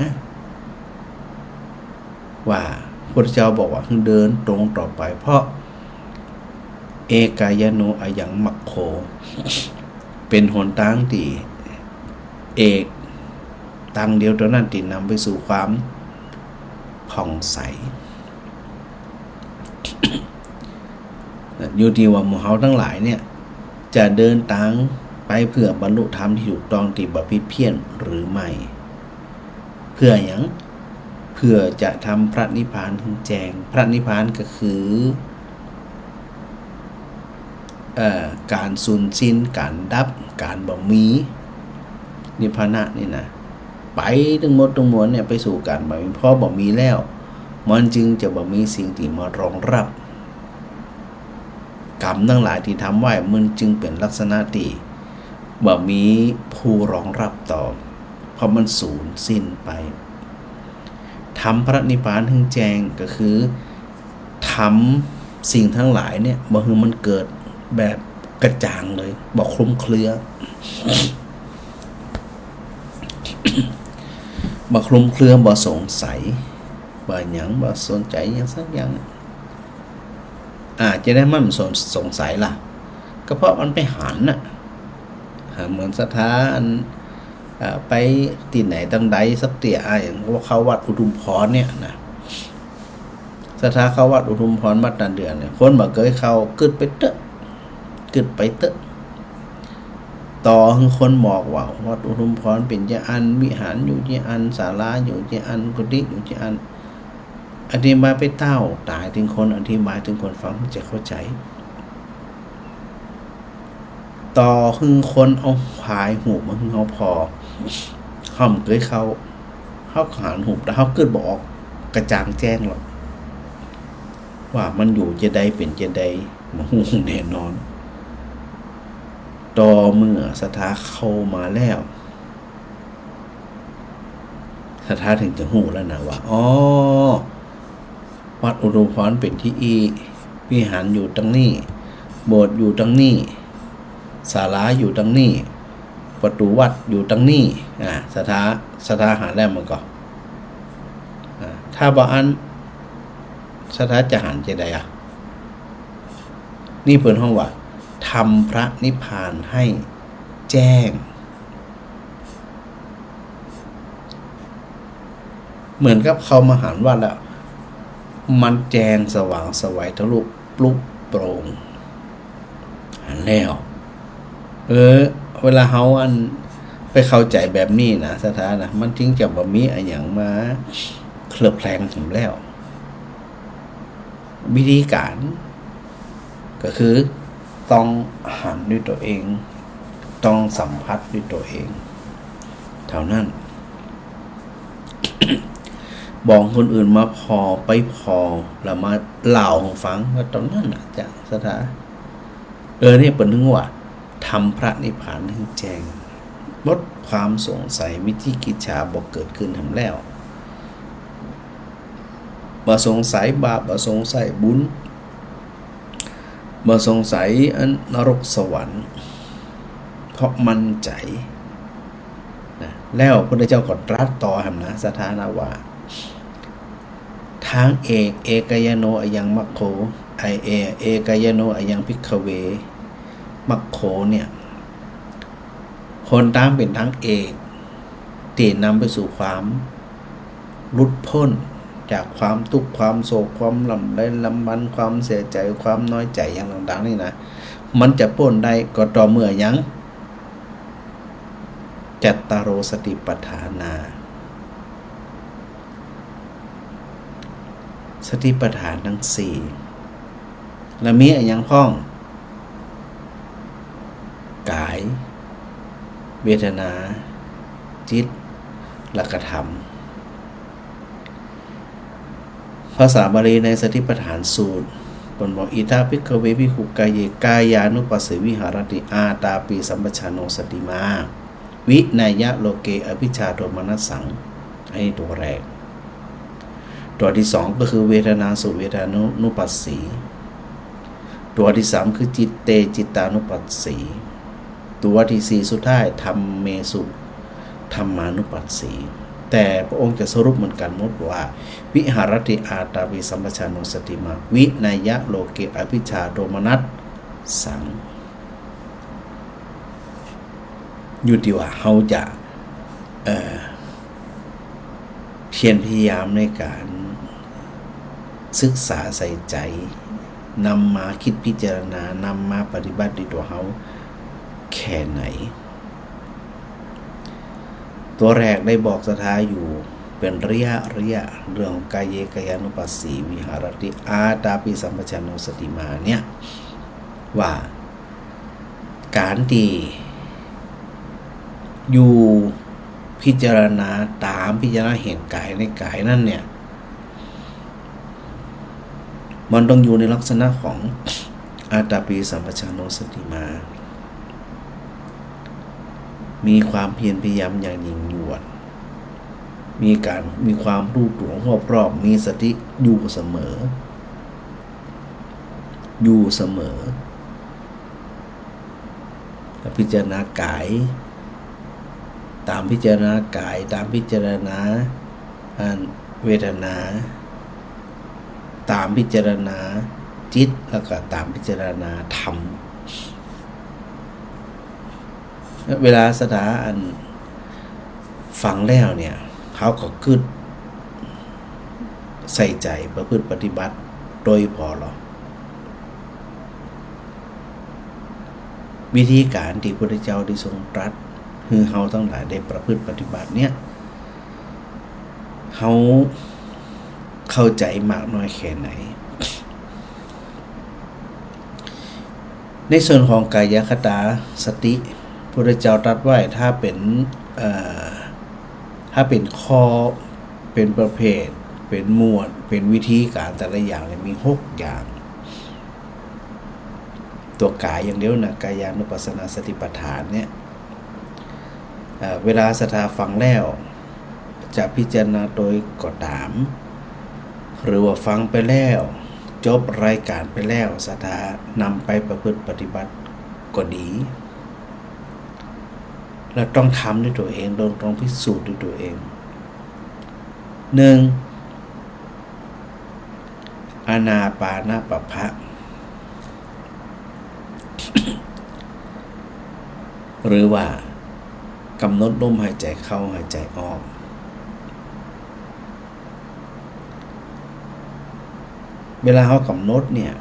ว่าพระพุทธเจ้าบอกว่าเดินตรงต่อไปเพราะเอกายโนอายังมัคโคเป็นหนทางที่เอกทางเดียวเท่านั้นที่นำไปสู่ความผ่องใสอยู่ที่ว่าหมู่เฮาทั้งหลายเนี่ยจะเดินทางไปเพื่อบรรลุธรรมที่ถูกต้องที่บ่ผิดเพี้ยนหรือไม่เพื่อหยังเพื่อจะทำพระนิพพานถึงแจ้งพระนิพพานก็คือการสูญสิ้นการดับการบ่มีนิพพานะนี่นะไปทั้งหมดทั้งมวลเนี่ยไปสู่การบ่มีเพราะบ่มีแล้วมันจึงจะบ่มีสิ่งที่มารองรับกรรมทั้งหลายที่ทำไว้มันจึงเป็นลักษณะที่บ่มีผู้รองรับต่อเพราะมันสูญสิ้นไปทำพระนิพพานถึงแจ้งก็คือทำสิ่งทั้งหลายเนี่ยบ่คือมันเกิดแบบกระจ่างเลยบ่คลุมเครือบ่คลุมเครือบ่สงสัยบ่หยังบ่สนใจหยังสักอย่างจะได้มันสงสัยล่ะก็เพราะมันไปหันน่ะเหมือนสถานไปที่ไหนตั้งใดสักเตี่ยอย่างว่าเขาวัดอุทุมพรเนี่ยนะสถานเขาวัดอุทุมพรวัดตันเดือนเนี่ยคนบ่เคยเข้ากึดไปเตอะต่อคือคนบอกว่าวัดอุทุมพรเป็นจะอันวิหารอยู่ที่อันศาลาอยู่ที่อันกุฏิอยู่ที่อันอธิบายไปเต้าตายถึงคนอธิบายถึงคนฟังจะเข้าใจต่อคือคนเอาพายหูมาคือเขาพอห้อมเคยเข้า เขาหารหุบแต่เขาเกิดบอกกระจ่างแจ้งหรอกว่ามันอยู่จะได้เป็นจะได้มาหูแน่นอนต่อเมื่อศรัทธาเข้ามาแล้วศรัทธาถึงจะหูแล้วนะว่าอ๋อวัดอุดมพรเป็นที่อีวิหารอยู่ตรงนี้โบสถ์อยู่ตรงนี้ศาลาอยู่ตรงนี้ประตูวัดอยู่ตรงนี้ศรัทธาหาแล้วมันก็ถ้าบ่อันศรัทธาจะหันจะได้นี่เพิ่นห้องว่าทำพระนิพพานให้แจ้งเหมือนกับเขามาหันว่าแล้วมันแจ้งสว่างสวัยทะลุปลุกโปร่งหันแล้วเวลาเฮาอันไปเข้าใจแบบนี้นะสถานะมันจึงจะบ่มีอะไรอย่างมาเคลือบแคลงถึงแล้ววิธีการก็คือต้องหันด้วยตัวเองต้องสัมผัสด้วยตัวเองเท่านั้น บอกคนอื่นมาพอไปพอแล้วมาเล่าให้ฟังว่าตอนนั้นจะสถานี่เป็นถึงว่าทำพระนิพพานให้แจ้งลดความสงสัยวิธีกิจฉาบอกเกิดขึ้นทำแล้วบ่สงสัยบาปบ่สงสัยบุญบ่สงสัยนรกสวรรค์เพราะมั่นใจนะแล้วพระพุทธเจ้าก็ตรัสต่อหั่นนะสถานะว่าทางเอกยโนอยังมัคโคเอกยโนอยังภิกขเวมัคโคเนี่ยคนตามเป็นทางเอกที่นำไปสู่ความหลุดพ้นจากความทุกข์ความโศกความลำไรลำบันความเสียใจความน้อยใจอย่างต่างๆนี่นะมันจะพ้นได้ก็ต่อเมื่อยังจัตตารโอสติปัฏฐานาสติปัฏฐานทั้งสี่และมีอะไรอย่างพ้องกายเวทนาจิตและกธรรมภาษาบาลีในสติปัฏฐานสูตรบนบอกอิทาภิกขเวภิกขุกายเยกายานุปัสสิวิหารติอาตาปีสัมปชานโนสติมาวินัยะโลเกอภิชาโทมนัสสังอันนี้ตัวแรกตัวที่สองก็คือเวทนาสุเวทานุปัสสีตัวที่สามคือจิตเตจิตานุปัสสีตัวที่สี่สุดท้ายธรรมเมสุธรรมานุปัสสีแต่พระองค์จะสรุปเหมือนกันหมดว่าวิหารติอาตาวิสัมปชานโนสติมาวินัยะโลเกอภิชาโทมนัสสังอยู่ที่ว่าเขาจะเพียรพยายามในการศึกษาใส่ใจนำมาคิดพิจารณานำมาปฏิบัติด้วยตัวเขาแค่ไหนตัวแรกได้บอกศรัทธาอยู่เป็นระยะเรื่องของกายเยกายานุปัสสีวิหารติอาตาปิสัมปชานโนสติมาเนี่ยว่าการที่อยู่พิจารณาตามพิจารณาเห็นกายในกายนั่นเนี่ยมันต้องอยู่ในลักษณะของอาตาปิสัมปชานโนสติมามีความเพียรพยายามอย่างยิ่งยวดมีความรู้ตัวรอบมีสติอยู่เสมอพิจารณากายตามพิจารณากายตามพิจารณาเวทนาตามพิจารณาจิตแล้วก็ตามพิจารณาธรรมเวลาสถาฟังแล้วเนี่ยเขาก็กึดใส่ใจประพฤติปฏิบัติโดยพอหรอวิธีการที่พระพุทธเจ้าได้ทรงตรัสคือเฮาทั้งหลายได้ประพฤติปฏิบัติเนี่ยเฮาเข้าใจมากน้อยแค่ไหนในส่วนของกายคตาสติพระพุทธเจ้าตรัสไว้ถ้าเป็นข้อ เป็นประเภทเป็นหมวดเป็นวิธีการแต่ละอย่างเลยมี6อย่างตัวกายอย่างเดียวนะกายานุปัสสนาสติปัฏฐานเนี่ยเวลาศรัทธาฟังแล้วจะพิจารณาโดยก็ตามหรือว่าฟังไปแล้วจบรายการไปแล้วศรัทธานำไปประพฤติปฏิบัติก็ดีแล้วต้องทำด้วยตัวเองต้องพิสูจน์ด้วยตัวเอง1อานาปานปภะ หรือว่ากำหนดลมหายใจเข้าหายใจออกเวลาเขากำหนดเนี่ย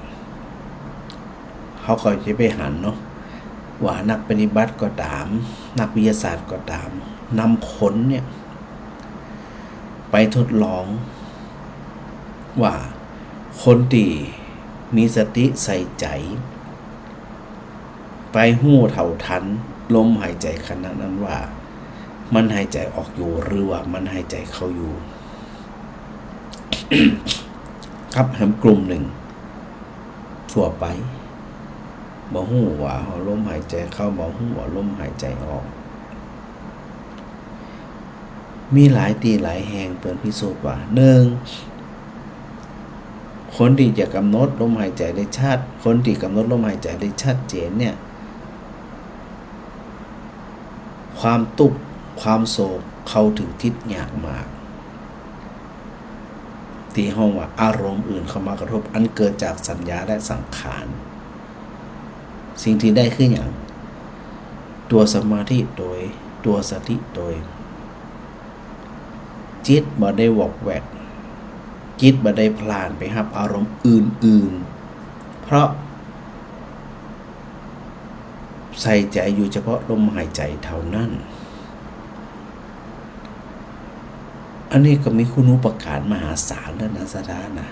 เขาก็จะไปหันเนาะว่านักปฏิบัติก็ตามนักวิทยาศาสตร์ก็ตามนำคนเนี่ยไปทดลองว่าคนที่มีสติใส่ใจไปหู้เท่าทันลมหายใจขณะนั้นว่ามันหายใจออกอยู่หรือว่ามันหายใจเข้าอยู่ ครับแหมกลุ่มหนึ่งทั่วไปบ่ฮู้ว่าลมหายใจเข้าบ่ฮู้ว่าลมหายใจออกมีหลายตีหลายแห่งเปิดพิสูจน์ว่า1คนที่จะกำหนดลมหายใจได้ชัดคนที่กำหนดลมหายใจได้ชัดเจนเนี่ยความทุกข์ความโศกเข้าถึงทิศยากมากที่ห้องว่าอารมณ์อื่นเข้ามากระทบอันเกิดจากสัญญาและสังขารสิ่งที่ได้คืออย่างตัวสมาธิโดยตัวสติโดยจิตบ่ได้วอกแวกจิตบ่ได้พลานไปรับอารมณ์อื่นๆเพราะใส่ใจอยู่เฉพาะลมหายใจเท่านั้นอันนี้ก็มีคุณูปการมหาศาลแล้วนะสถานะ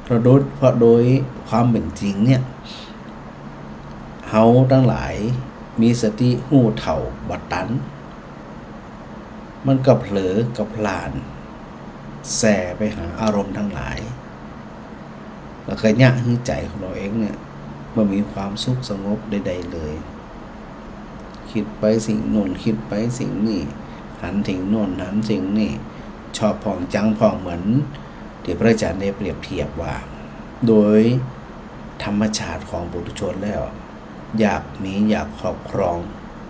เพราะโดยความเป็นจริงเนี่ยเฮาทั้งหลายมีสติหู้เท่าบัดตันมันก็เผลอกับพลานแส่ไปหาอารมณ์ทั้งหลายแล้วก็ยะให้ใจของเราเองเนี่ยมันมีความสุขสงบใดๆเลยคิดไปสิ่งโน้นคิดไปสิ่งนี้หันถึงโน่นหันสิ่งนี้ชอบผ่องจังผ่องเหมือนที่พระอาจารย์ได้เปรียบเทียบว่าโดยธรรมชาติของปุถุชนแล้วอยากมีอยากครอบครอง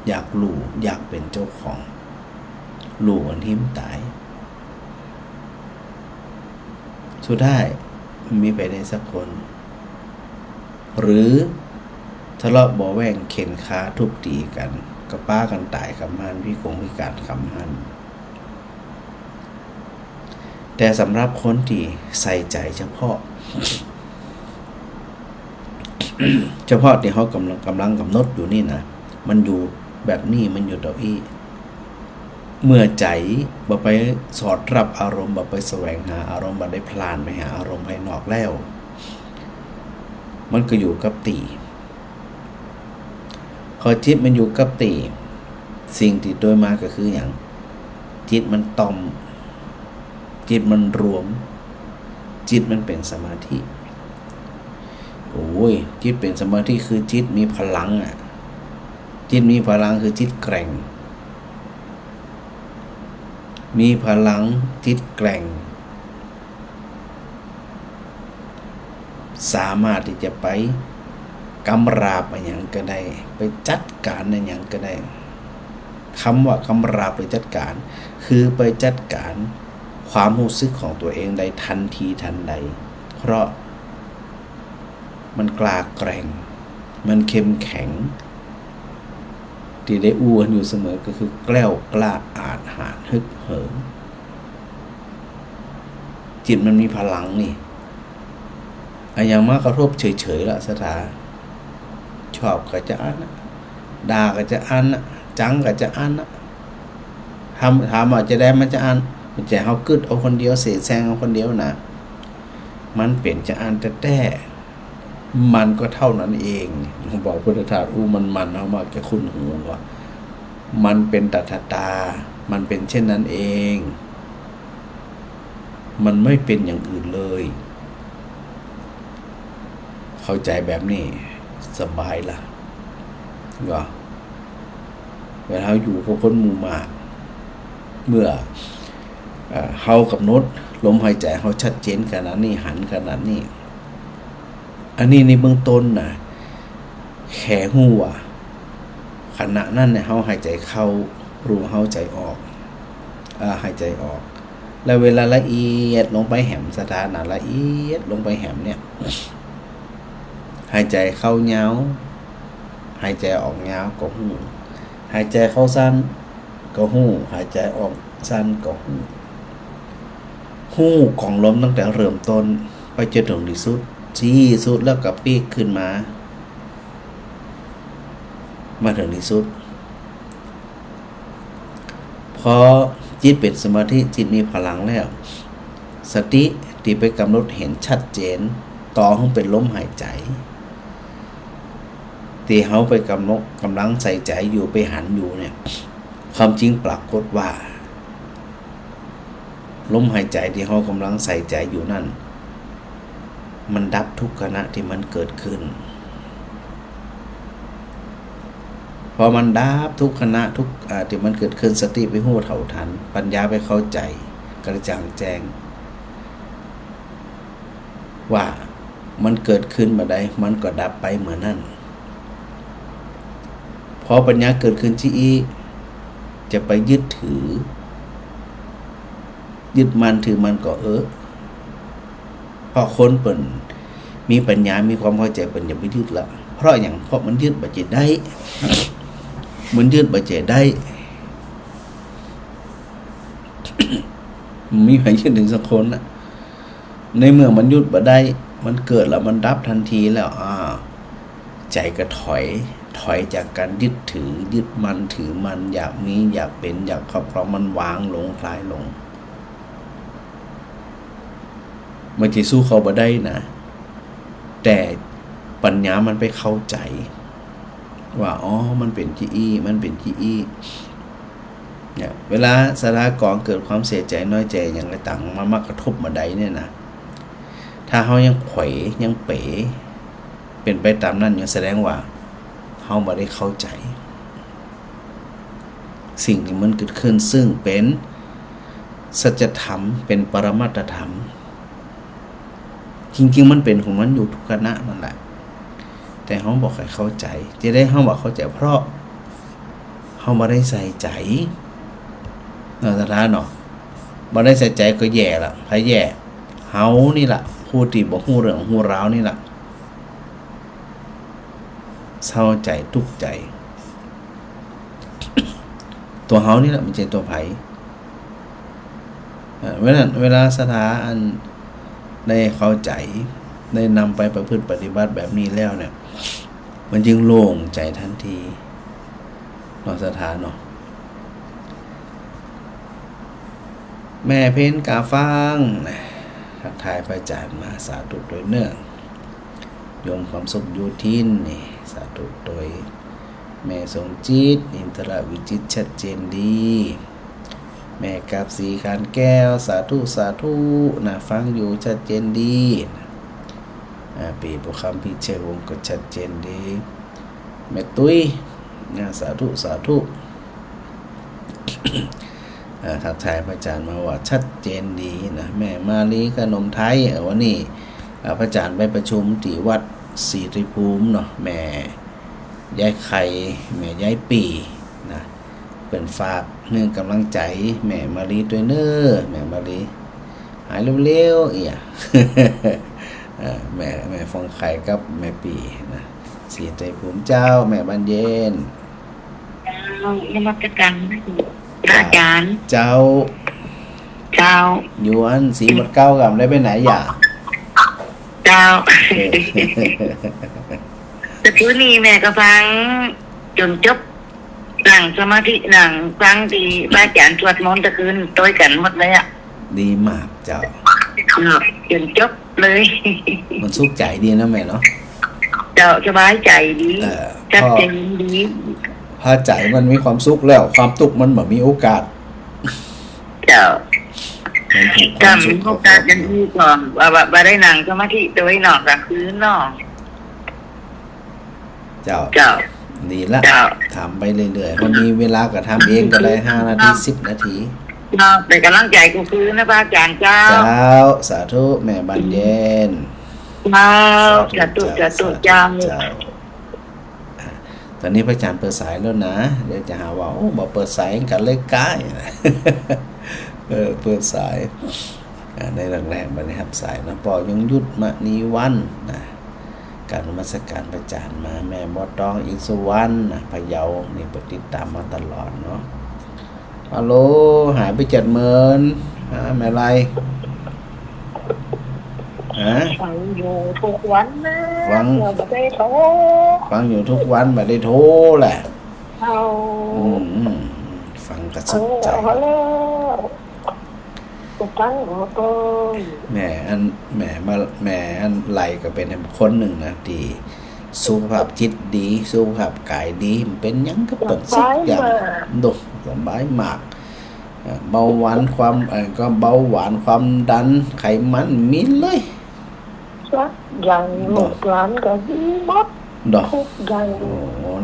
อยากรู้อยากเป็นเจ้าของรู้วันที่มันตายสุดท้ายมีไปได้สักคนหรือทะเลาะเบาะแว้งเข็นขาทุบตีกันก็ป้ากันตายคำหันพิการคำหันแต่สำหรับคนที่ใส่ใจเฉพาะ เฉพาะที่เขากำลังกำหนดอยู่นี่นะมันอยู่แบบนี้มันอยู่ต่ออีเมื่อใจบ่ไปสอดรับอารมณ์บ่ไปแสวงหาอารมณ์บ่ได้พลานไปหาอารมณ์ภายนอกแล้วมันก็อยู่กับตีพอจิตมันอยู่กับตีสิ่งที่โดยมาก็คืออย่างจิตมันต่อมจิตมันรวมจิตมันเป็นสมาธิโอ้ยจิตเป็นสมาธิคือจิตมีพลังอ่ะจิตมีพลังคือจิตแกร่งมีพลังจิตแกร่งสามารถที่จะไปกำราบอะไรอย่างก็ได้ไปจัดการอะไรอย่างก็ได้คำว่ากำราบไปจัดการคือไปจัดการความรู้สึกของตัวเองได้ทันทีทันใดเพราะมันกล้าแกร่งมันเข้มแข็งที่ได้อู้กันอยู่เสมอก็คือแกล้วกล้าอาจหาญฮึกเหิมจิตมันมีพลังนี่อย่างมากกระทบเฉยๆละสถาชอบก็จะอันนะด่าก็จะอันนะจังก็จะอันนะถามว่าจะได้มันจะอันมันจะเขากึดเอาคนเดียวเสแสร้งเอาคนเดียวนะมันเป็นจะอันแต่มันก็เท่านั้นเองผมบอกพุทธทาสมันเอามาแกคุ้นหูว่ามันเป็นตัทตา มันเป็นเช่นนั้นเอง มันไม่เป็นอย่างอื่นเลยเข้าใจแบบนี้สบายละว่าเวลาเราอยู่กับคนหมู่มากเมื่อเฮากำหนดลมหายใจเฮาชัดเจนขนาดนี้หันขนาดนี้อันนี้ในเบื้องต้นนะแค่หูว่าขณะนั้นเนี่ยเฮาหายใจเข้ารู้เฮาใจออกหายใจออกแล้วเวลาละเอียดลงไปแหมสถานะละเอียดลงไปแหมเนี่ยหายใจเข้ายาวหายใจออกยาวก็หูหายใจเข้าสั้นก็หูหายใจออกสั้นก็หูของลมตั้งแต่เริ่มต้นไปจนถึงที่สุดแล้วก็ปีกขึ้นมาถึงที่สุดพอจิตเป็นสมาธิจิตมีพลังแล้วสติที่ไปกำหนดเห็นชัดเจนต่อให้เป็นลมหายใจที่เขาไปกำลังใส่ใจอยู่ไปหันอยู่เนี่ยความจริงปรากฏว่าลมหายใจที่เขากำลังใส่ใจอยู่นั่นมันดับทุกขณะที่มันเกิดขึ้นพอมันดับทุกขณะทุกที่มันเกิดขึ้นสติไปหู้เท่าทันปัญญาไปเข้าใจกระจ่างแจ้งว่ามันเกิดขึ้นมาได้มันก็ดับไปเหมือนนั่นพอปัญญาเกิดขึ้นที่อีจะไปยึดถือยึดมันถือมันก็เพราะคนเปิ่นมีปัญญามีความเข้าใจเปิ่นอย่าไปยึดละเพราะอย่างเพราะมันยึดบ่ใจได้มันยึดบ่ใจได้ มีใครยึดถึงสักคนนะในเมื่อมันยึดบ่ได้มันเกิดแล้วมันดับทันทีแล้วใจก็ถอยจากการยึดถือยึดมันถือมันอยากมีอยากเป็นอยากครอบครองมันวางลงคลายลงมันจะสู้เขาบ่ได้นะแต่ปัญญามันไปเข้าใจว่ามันเป็นที่มันเป็นที่เนี่ยเวลาสถานการณ์เกิดความเสียใจน้อยใจอย่างไรต่างมากระทบมาใดเนี่ยนะถ้าเขายังไขว่ยังเป๋เป็นไปตามนั้นอย่างแสดงว่าเขาไม่ได้เข้าใจสิ่งที่มันเกิดขึ้นซึ่งเป็นสัจธรรมเป็นปรมัตถธรรมจริงๆมันเป็นของมันอยู่ทุกขณะนั่นแหละแต่เขาบอกให้เข้าใจจะได้เขาบอกเข้าใจเพราะเขาไม่ได้ใส่ใจสถานเนาะไม่ได้ใส่ใจก็แย่ละใครแย่เขานี่แหละผู้ที่บอกหูเรื่องหูราวนี่แหละเศร้าใจทุกข์ใจ ตัวเขานี่แหละไม่ใช่ตัวไผ่เวลาสถานได้เข้าใจได้นำไปประพฤติปฏิบัติแบบนี้แล้วเนี่ยมันจึงโล่งใจทันทีนอกสถานเนาะแม่เพ้นกาฟังทักทายพระอาจารย์มาสาธุโดยเนื่องโยมความสุขอยู่ทินนี่สาธุโดยแม่สมจิตอินทรวิจิตชัดเจนดีแม่กับสีคานแก้วสาธุนะฟังอยู่ชัดเจนดีปีบุคำพิเชวงก็ชัดเจนดีแม่ตุ้ยนะสาธุทักทายพระอาจารย์มาว่าชัดเจนดีนะแม่มาลีขนมไทยวันนี้พระอาจารย์ไปประชุมที่วัดศรีริภูมิเนาะแม่ย้ายไข่แม่ย้ายปีนะเป็นฝากเนื่องกำลังใจแม่มาลีตัวเน้อแม่มาลีหายเร็วๆแม่ฟองไข่กับแม่ปีนะศรีริภูมิเจ้าแม่บานเย็นนมัสการอาจารย์เจ้าอยู่อันสีหมดเก้ากับได้ไปไหนอย่าเจ้าแต่คืนนี้แม่ก็ฟังจนจบหลังสมาธิหลังฟังที่พระอาจารย์สวดมนต์ตะคืนต้วยกันหมดเลยดีมากเจ้าจนจบเลยมันสุขใจดีนะแม่เนาะเจ้าสบายใจดีจัดเต็มดีพอใจมันมีความสุขแล้วความทุกข์มันเหมือนมีโอกาส ให้ความสุข โอกาสกันที่ก่อนว่าได้นั่งสมาธิโดยนอกกลางคืนเนาะ เจ้า เจ้า ดีละ เจ้า ถามไปเรื่อยๆวันนี้เวลาก็ทำเองก็ได้5 นาที 10 นาที เนาะเป็นกำลังใจกูคือนะพระอาจารย์เจ้า เจ้าสาธุแม่บานเย็น เจ้าจะตุเจ้า ตอนนี้พระอาจารย์เปิดสายแล้วนะเดี๋ยวจะหาว่าโอ้บอกเปิดสายกันเลยใกล้ เปิดสายในแรงๆไปนะครับสายนะปอยงยุทธมณีวันนะการนมัสการพระอาจารย์มาแม่บอตองอินสุวรรณนะพะเยานี่ปฏิดตามมาตลอดเนาะฮัลโหลหายไป70,000แม่ไรฟังอยู่ทุกวันนะไม่ได้โทร ฟังอยู่ทุกวันไม่ได้โทรแหละ เอา ฟังกระสุนใจ เอาแล้วฟังหัวต้น แม่อันไหลก็เป็นคนหนึ่งนะดีสุขภาพจิตดีสุขภาพกายดีมันเป็นหยังก็เปิดสักอย่างดุสบายมากเบาหวานความดันไขมันมีเลย สักอย่างลูกหลานก็ดีหมด ดอก ทุกอย่าง โอ้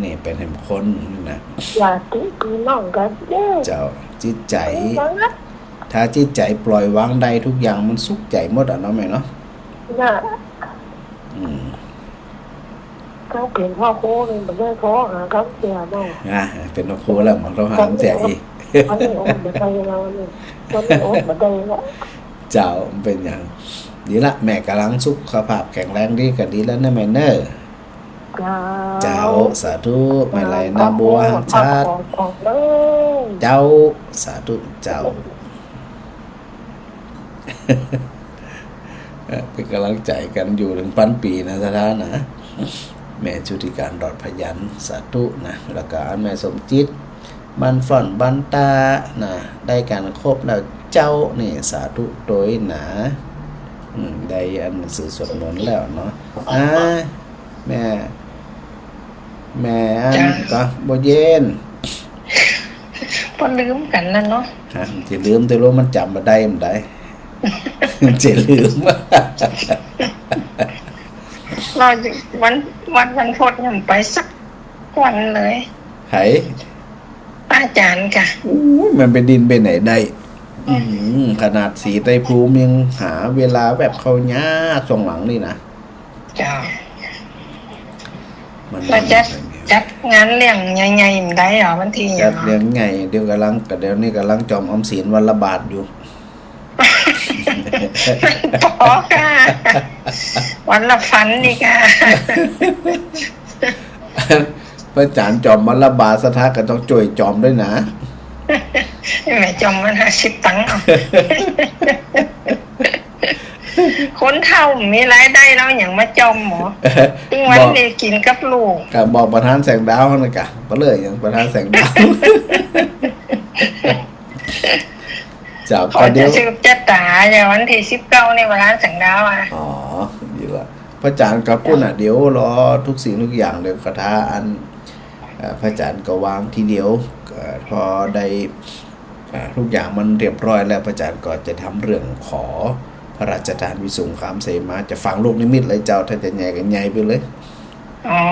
นี่เป็นคนนี่นะ ญาติพี่น้องก็ดี เจ้าจิตใจ ถ้าจิตใจปล่อยวางได้ทุกอย่างมันสุขใจหมดอ่ะเนาะแม่เนาะ น่ะ Ừ. เขาเป็นพ่อโค้เลยไม่ได้พ่อหาเขาเสียเนาะ เป็นโคแล้วมันต้องหามแจกอีก วันนี้โอนมาได้แล้วนี่วันนี้โอนมาได้แล้ว เจ้ามันเป็นอย่างดีละแม่กำลังสุขภาพแข็งแรงดีก็ดีแล้วนะแม่เนอเจ้าสาธุแม่ไรนาบัวชาติเจ้าสาธุเจ้า เป็นกำลังใจกันอยู่ถึง1,000 ปีนะท่านนะแม่ชุติการดอดพยัญสาธุนะแล้วก็แม่สมจิตบันฝอนบันตานะได้การครบแล้วเจ้านี่สาธุโดยหนาได้อันหนังสือสวดมนต์แล้วเนาะแม่อันก็บ่เย็น พอลืมกันแล้วเนาะ จะลืมแต่รู้มันจำมาได้มันได้ จะลืม เราวันพุธยังไปสักวันเลย ไห้ อาจารย์ค่ะ มันไปดินไปไหนได้ขนาดสีไตรภูมิยังหาเวลาแบบเขายากส่งหลังนี่นะ เจ้า มัน เราจัดงานเลี้ยงใหญ่ๆได้เหรอวันที่ จัดเลี้ยงไงเดี๋ยวนี้กำลังจอมออมสินวันละบาทอยู่ พอค่ะวันละฟันนี่ค่ะ พระอาจารย์จอมวันละบาทสถาก็ต้องจ่วยจอมด้วยนะ แม่จอมมัน50 ตังค์เอาคนเท่ามีรายได้แล้วอย่างมาจอมหมอตึงวันนี้กินกับลูก ก็บอกประธานแสงดาวนะกะก็เลยอย่างประธานแสงดาว เจ้า ขอจะสืบจะตาอย่างวันที่19ในวันร้านสังดาวอ่ะ อ๋อดีว่าพระอาจารย์กับพุ่นเดี๋ยวรอทุกสิ่งทุกอย่างเดี๋ยวคาถาอันพระอาจารย์ก็วางทีเดียวพอได้ทุกอย่างมันเรียบร้อยแล้วพระอาจารย์ก็จะทำเรื่องขอพระราชทานวิสุงคามเสมาจะฟังลูกนิมิตเลยเจ้าถ้าจะใหญ่กันใหญ่ไปเลย อ๋อ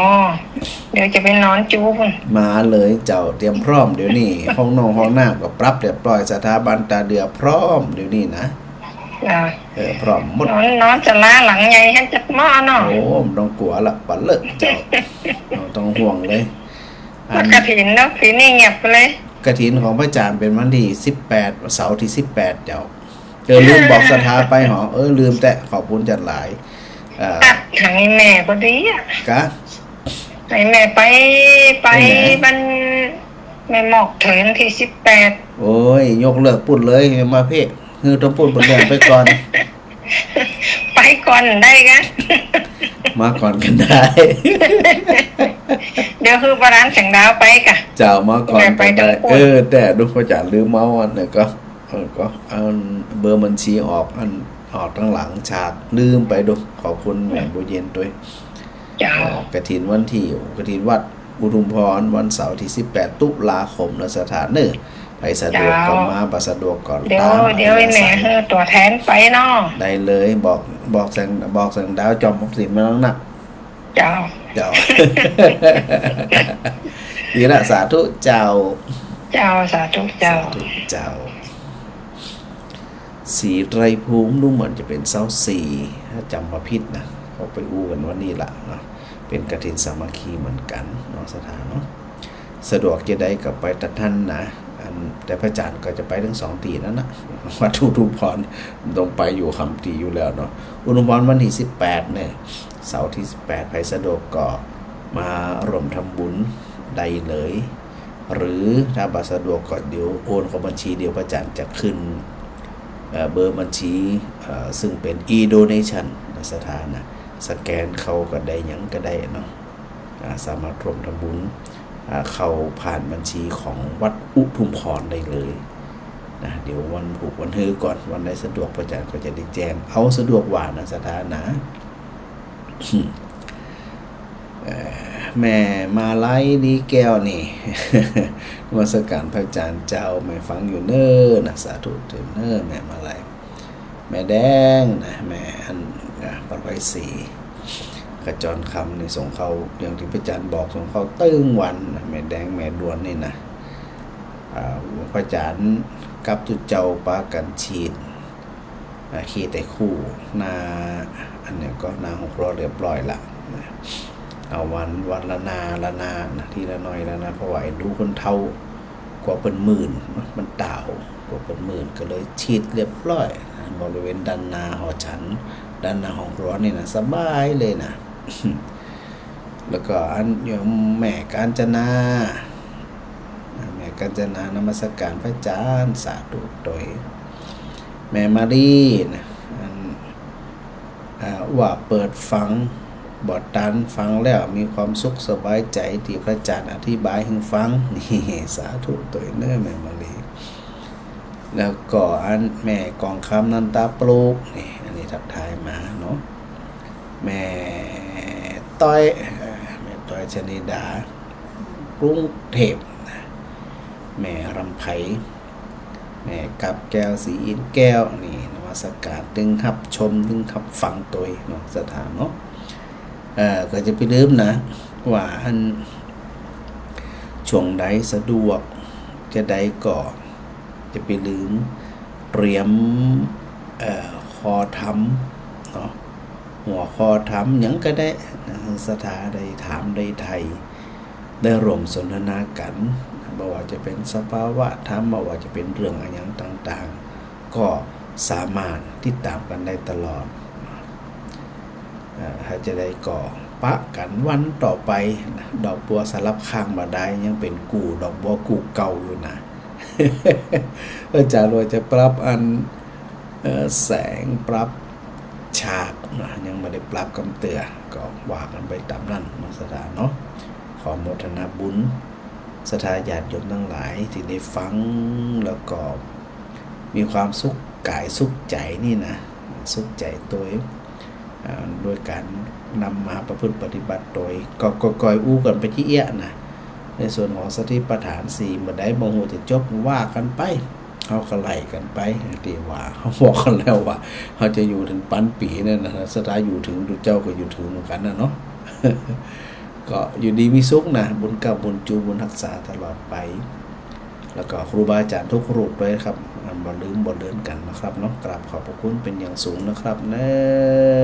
เดี๋ยวจะไปนอนจูบมาเลยเจ้าเตรียมพร้อมเดี๋ยวนี้ ห้องนอนห้องน้ำก็ปรับเรียบร้อยสถาบันตาเดือพร้อมเดี๋ยวนี้นะพร้อมหมดนอนจะล้าหลังใหญ่ให้จัดหม้อเนาะโอ้ต้องกลัวละปันเลิกเจ้าต้องห่วงเลยกระถินเนาะปีนี้เงียบไปเลยกฐินของพระอาจารย์เป็นวันที่18เสาร์ที่18เจ้าลืมบอกสถาไปหอลืมแต่ขอบคุณจัดหลายทางแม่พอดีอ่ะกะให้แม่ไปมันแม่หมอกเถินที่18โอ้ยยกเลิกพูดเลยมาเพ่คือต้องพูดบนเรื่องไปก่อน ไปก่อนได้กันมาก่อนกันได้ เดี๋ยวคือประธานแสงดาวไปกะเจ้ามาก่อนกันได้แต่ดูพระอาจารย์ลืมเมาอันเนี่ยก็เอาเบอร์บัญชีออกตั้งหลังฉากลืมไปดูขอบคุณแม่บุญเย็นด้วยกฐินวันที่กฐินวัดอุทุมพรวันเสาร์ที่18ตุลาคมณสถานพ สะดวกก็มาบ่สะดวกก็เดี๋ยวตาม เดี๋ยวไอ้แม่เฮอตัวแทนไปเนาะได้เลยบอกแสงดาวจอมพบสินมาแล้วนะเจ้าดีละสาธุเจ้าสาธุเจ้าสีไรภูมิดูเหมือนจะเป็นเสาสี่ถ้าจำมาผิดนะเขาไปอู้กันว่านี่ละเนาะเป็นกฐินสามัคคีเหมือนกันเนาะสถานเนาะสะดวกจะได้กับไปตัดท่านนะแต่พระอาจารย์ก็จะไปทั้ง2 ตีนั่นนะวัดทุพรต้องไปอยู่คำตีอยู่แล้วเนาะอุณหภูมิวันที่18เนี่ยเสาร์ที่18ไปสะดวกก็มาร่วมทำบุญได้เลย หรือถ้าบัตรสะดวกก็เดี๋ยวโอนเข้าบัญชีเดี๋ยวพระอาจารย์จะขึ้นเบอร์บัญชีซึ่งเป็น e-donation สถานะสแกนเขาก็ได้ยังก็ได้เนาะสามารถร่วมทำบุญเข้าผ่านบัญชีของวัดอุทุมพรได้เลยนะเดี๋ยววันผูกวันฮือก่อนวันไหนสะดวกพระอาจารย์ก็จะได้แจ้งเอาสะดวกว่านะสถานะ แม่มาไล่ดีแก้วนี่ มาสการพระอาจารย์เจ้าแม่ฟังอยู่เน้อนะสาธุถึงเน้อแม่มาไล่แม่แดงนะแม่อันปัดไว้สีขจรคำในส่งเขาอย่างที่พระอาจารย์บอกส่งเขาตึ้งวันแม่แดงแม่ดวนนี่นะพระอาจารย์กับจุดเจ้าปากันฉีดขี่แต่คู่นาอันนี้ก็นา600เรียบร้อยละเอาวันละนานะทีละน้อยแล้วนะเพราะว่าดูคนเท่ากว่าเป็นหมื่นมันเต่ากว่าเป็นหมื่นก็เลยฉีดเรียบร้อยบริเวณด้านนาหอฉันด้านนาห้องร้อนนี่นะสบายเลยนะ แล้วก็อันโยมแม่กาญจนานมัสการพระอาจารย์สาธุโดยแม่มารีนะว่าเปิดฟังบทตันฟังแล้วมีความสุขสบายใจที่พระอาจารย์อธิบายให้ฟังนี่สาธุตัวเนื้อแม่มารีแล้วก็อันแม่กองคำนันตาปลูกนี่อันนี้ทักทายมาเนาะแม่ต้อยชนิดากรุงเทพแม่รำไพแม่กับแก้วสีอินแก้วนี่นมัสการดึงขับชมดึงขับฟังตัวเนาะสถานเนาะก็จะไปลืมนะว่าอันช่วงใดสะดวกจะได้ก็จะไปลืมเตรียมคอทำเนาะหัวคอทำยังก็ได้สถาได้ถามได้ไทยได้รวมสนทนากันไม่ว่าจะเป็นสภาวะธรรมไม่ว่าจะเป็นเรื่องอะไรต่างๆก็สามารถติดตามกันได้ตลอดถ้าจะได้ก่อปะกันวันต่อไปดอกบัวสลับข้างมาได้ยังเป็นกูดอกบัวกูเก่าอยู่นะ อาจารย์ว่าจะปรับอันแสงปรับฉากนะยังไม่ได้ปรับกำเตือก็ว่ากันไปตามนั้นมาสถานเนาะขอโมทนาบุญศรัทธาญาติโยมทั้งหลายที่ได้ฟังแล้วก็มีความสุขกายสุขใจนี่นะสุขใจตัวโดยการนำมาประพฤติปฏิบัติโดยก็กอยอู้กันไปที่เอี้ยนะในส่วนของสติปัฏฐาน4เมื่อใดบ่ฮู้จะจบว่ากันไปเขาก็ไล่กันไปที่ว่าเขาบอกกันแล้วว่าเขาจะอยู่ถึงปันปีนั่นนะสถาอยู่ถึงดูเจ้าก็อยู่ถึงเหมือนกันนะเนาะ ก็อยู่ดีมีสุขนะบุญกับบุญจูบุญรักษาตลอดไปแล้วก็ครูบาอาจารย์ทุกรูปเลยครับบ่ลืมบ่เดินกันนะครับเนาะกราบขอบพระคุณเป็นอย่างสูงนะครับเนอะ